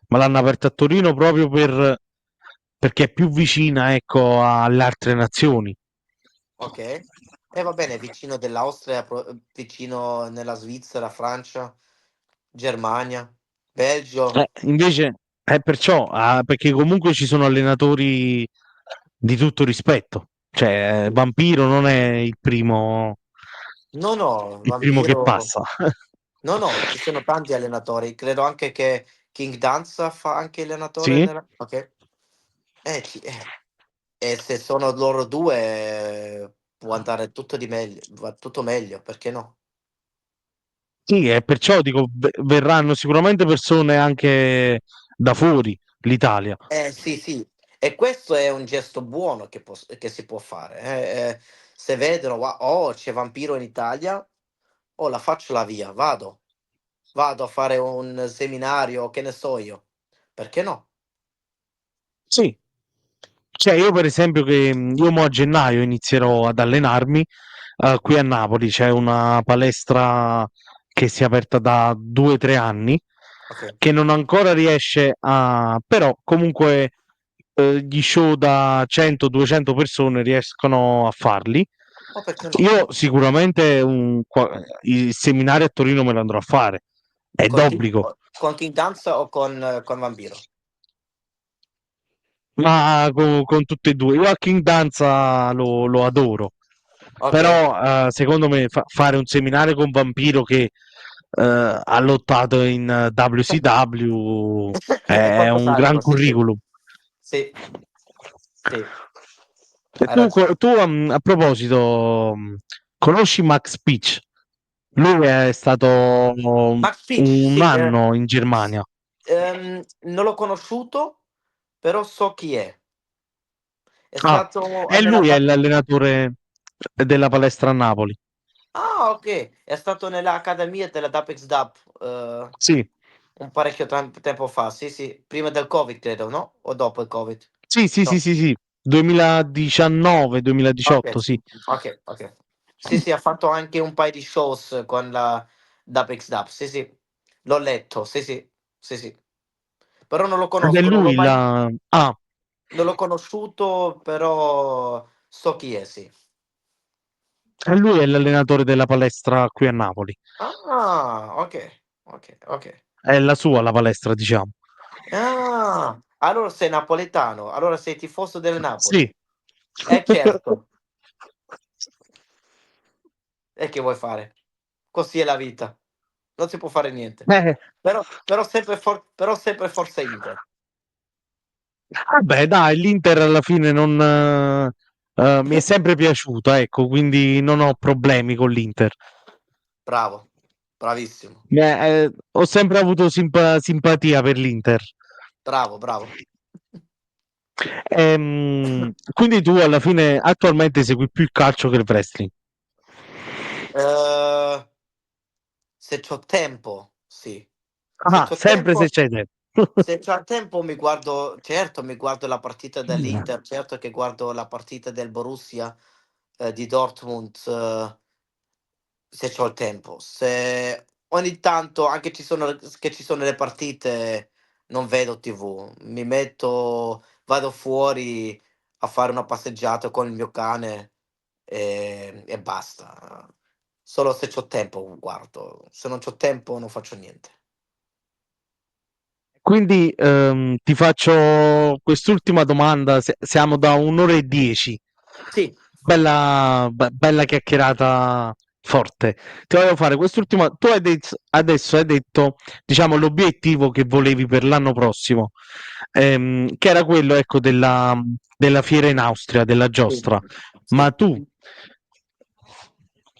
ma l'hanno aperta a Torino proprio perché è più vicina, ecco, alle altre nazioni. ok. E va bene, vicino dell'Austria, vicino nella Svizzera, Francia, Germania, Belgio. Invece è perciò, perché comunque ci sono allenatori di tutto rispetto. Cioè, Vampiro non è No, no, il primo che Vampiro. passa. No, no, ci sono tanti allenatori. Credo anche che King Danza fa anche allenatore Sì? nella. Ok. E se sono loro due, può andare tutto di meglio, va tutto meglio, perché no? Sì, e perciò dico, verranno sicuramente persone anche da fuori l'Italia. Sì, sì. E questo è un gesto buono che si può fare. Se vedono, oh, c'è Vampiro in Italia, oh, la faccio la via, vado a fare un seminario, che ne so io. Perché no? Sì. Cioè, io per esempio che io mo a gennaio inizierò ad allenarmi qui a Napoli, c'è una palestra che si è aperta da 2 o 3 anni, Ok. che non ancora riesce a, però comunque gli show da 100-200 persone riescono a farli. Oh, perché no? Io sicuramente il seminario a Torino me lo andrò a fare, è d'obbligo. Con King Danza o con Vampiro? Ma con tutte e due. Io a King Danza lo adoro, Ok. però secondo me fare un seminario con Vampiro che ha lottato in WCW È è un gran qualcos'altro, sì, sì. curriculum. Sì, sì, E hai tu, ragione. a proposito, conosci Max Peach? Lui è stato Max Peach, un sì, anno in s Germania. non l'ho conosciuto, però so chi è. È Ah, stato e nella lui è Dap. l'allenatore della palestra a Napoli. Okay, è stato nell'accademia della Dapex Dap, Sì. un parecchio tempo fa, sì, sì, prima del Covid credo, no, o dopo il Covid? Sì, sì, sì, No. sì, sì. 2019, Okay, 2018, sì. okay, okay. Sì, sì, ha fatto anche un paio di shows con la Dapex Dap, sì, sì. L'ho letto, sì, sì, sì, sì. Però non lo Ed è conosco, lui la non l'ho conosciuto, però so chi è, sì. e lui è l'allenatore della palestra qui a Napoli. Ah, okay, okay, okay. È la sua la palestra, diciamo. Ah, allora sei napoletano, allora sei tifoso del Napoli. Sì. Certo, e che vuoi fare? Così è la vita, non si può fare niente. Eh, Però sempre Forza Inter. vabbè dai, l'Inter alla fine non mi è sempre piaciuta, ecco, quindi non ho problemi con l'Inter. Bravo, bravissimo, Ho sempre avuto simpatia per l'Inter. bravo, bravo. Quindi tu alla fine attualmente segui più il calcio che il wrestling. Ehm, Se c'ho tempo, sì. Se Ah, c'ho sempre se tempo c'è tempo. Se c'ho tempo mi guardo la partita dell'Inter, certo che guardo la partita del Borussia, di Dortmund, se c'ho il tempo. Se ogni tanto anche ci sono le partite non vedo TV, mi metto, vado fuori a fare una passeggiata con il mio cane e basta. Solo se c'ho tempo guardo, se non c'ho tempo non faccio niente. Quindi ti faccio quest'ultima domanda, siamo da 1 ora e 10, Sì, bella chiacchierata forte. Ti volevo fare quest'ultima, tu adesso hai detto, diciamo, l'obiettivo che volevi per l'anno prossimo, che era quello, ecco, della fiera in Austria, della sì, giostra. Ma sì. tu,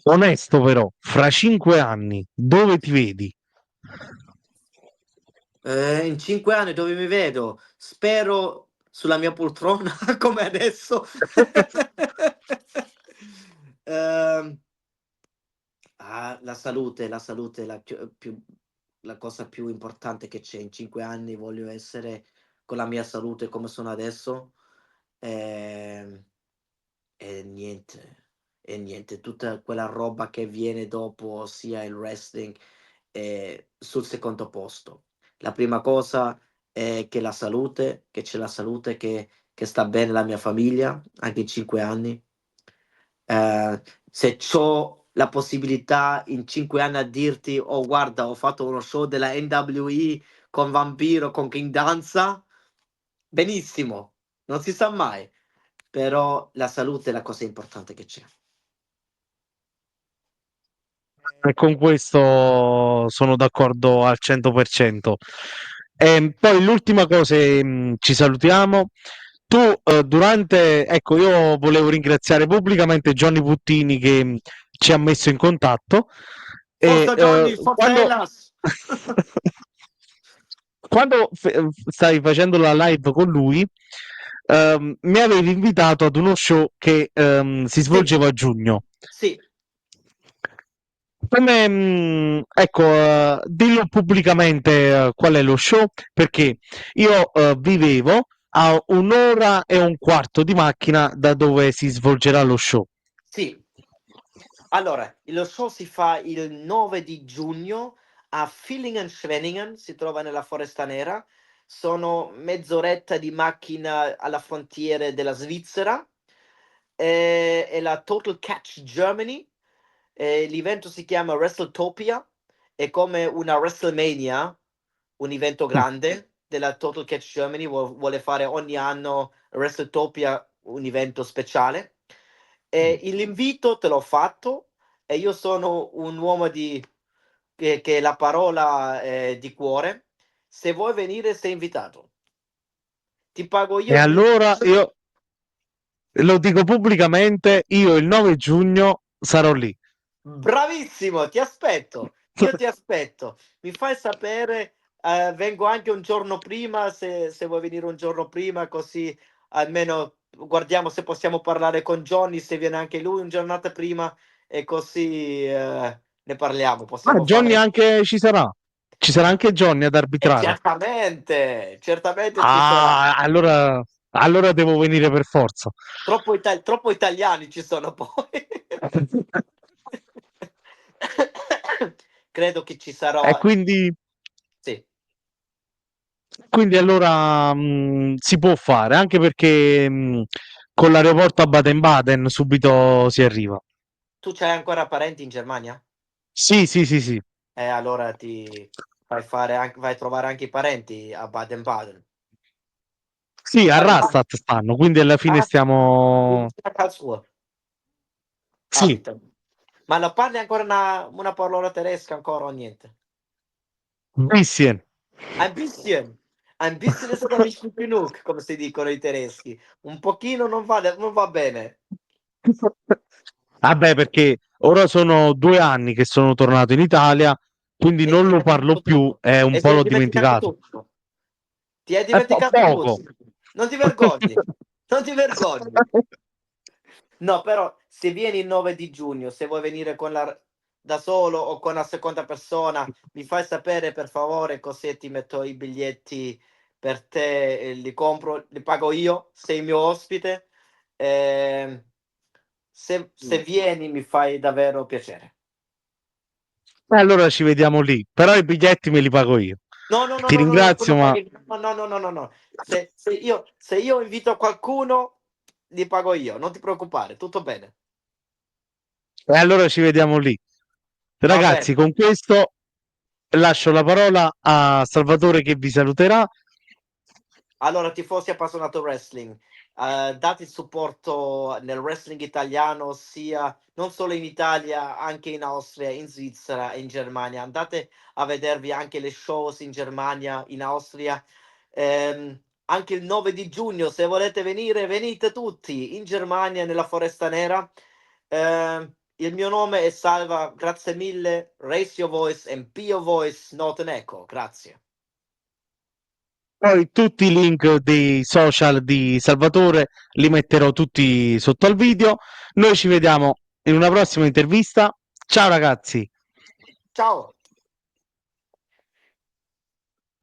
onesto però, fra 5 anni, dove ti vedi? In 5 anni dove mi vedo? Spero sulla mia poltrona come adesso. Ehm, la salute è la cosa più importante che c'è. In 5 anni voglio essere con la mia salute come sono adesso, ehm, e niente, tutta quella roba che viene dopo, ossia il wrestling, sul secondo posto. La prima cosa è che che c'è la salute, che sta bene la mia famiglia, anche in 5 anni. Se c'ho la possibilità in 5 anni a dirti: "Oh guarda, ho fatto uno show della NWE con Vampiro, con King Danza", benissimo, non si sa mai, però la salute è la cosa importante che c'è. E con questo sono d'accordo al 100%. E poi l'ultima cosa, ci salutiamo. Tu, ecco, io volevo ringraziare pubblicamente Johnny Puttini che ci ha messo in contatto e Forza Johnny, forza quando, Hellas! quando stavi facendo la live con lui, mi avevi invitato ad uno show che si Sì, svolgeva a giugno. sì, Come, ecco, dillo pubblicamente qual è lo show, perché io vivevo a 1 ora e 1 quarto di macchina da dove si svolgerà lo show. sì. Allora, lo show si fa il 9 di giugno a Villingen-Schwenningen, si trova nella Foresta Nera. Sono mezz'oretta di macchina alla frontiera della Svizzera. È la Total Catch Germany. L'evento si chiama WrestleTopia. È come una WrestleMania, un evento Mm. grande della Total Catch Germany. Vuole fare ogni anno WrestleTopia, un evento speciale. L'invito te l'ho fatto e io sono un uomo che la parola è di cuore. Se vuoi venire sei invitato. Ti pago io E il allora biglietto. io lo dico pubblicamente, io il 9 giugno sarò lì. Bravissimo, ti aspetto. Io ti aspetto. Mi fai sapere, vengo anche un giorno prima, se vuoi venire un giorno prima, così almeno guardiamo se possiamo parlare con Johnny, se viene anche lui un giornata prima e così, ne parliamo. Ma Possiamo Johnny fare anche ci sarà. Ci sarà anche Johnny ad e arbitrare. certamente, certamente ci sarà. Ah, allora devo venire per forza. Troppo italiani ci sono poi. Credo che ci E sarà, sì. quindi allora si può fare, anche perché con l'aeroporto a Baden-Baden subito si arriva. Tu c'hai ancora parenti in Germania? Sì, sì, sì, sì. Allora ti vai a trovare anche i parenti a Baden-Baden. Sì, a Abita Rastatt stanno, quindi alla fine ah, stiamo... vicino a Karlsruhe Sì, abitano. Ma lo parli ancora una parola tedesca ancora o niente? bisschen. Ein bisschen ist aber nicht gut genug, come si dicono i tedeschi. Un pochino non va bene. Vabbè, perché ora sono 2 anni che sono tornato in Italia, quindi E ti non hai lo parlo dimenticato più tutto. e un E po' ti l'ho eri dimenticato dimenticato. tutto. Ti hai È dimenticato poco. tutto. Non ti vergogni. Non ti vergogni. No, però se vieni il 9 di giugno, se vuoi venire da solo o con la seconda persona, mi fai sapere per favore, così ti metto i biglietti per te, li compro, li pago io, sei il mio ospite. Ehm, se vieni mi fai davvero piacere. E allora ci vediamo lì, però i biglietti me li pago io. No, no, no, Ti no, no, no, tu ringrazio, non ma paghi. No, no, no, no, no, no. Se io invito qualcuno, li pago io, non ti preoccupare, tutto bene. allora ci vediamo lì. Va Ragazzi, bene. con questo lascio la parola a Salvatore che vi saluterà. Allora, tifosi appassionato wrestling, date il supporto nel wrestling italiano, sia non solo in Italia, anche in Austria, in Svizzera e in Germania. Andate a vedervi anche le shows in Germania, in Austria. Anche il 9 di giugno, se volete venire, venite tutti in Germania, nella Foresta Nera. Il mio nome è Salva, grazie mille. Raise your voice and be your voice, not an echo. Grazie. Poi tutti i link dei social di Salvatore li metterò tutti sotto al video. Noi ci vediamo in una prossima intervista. Ciao ragazzi! Ciao.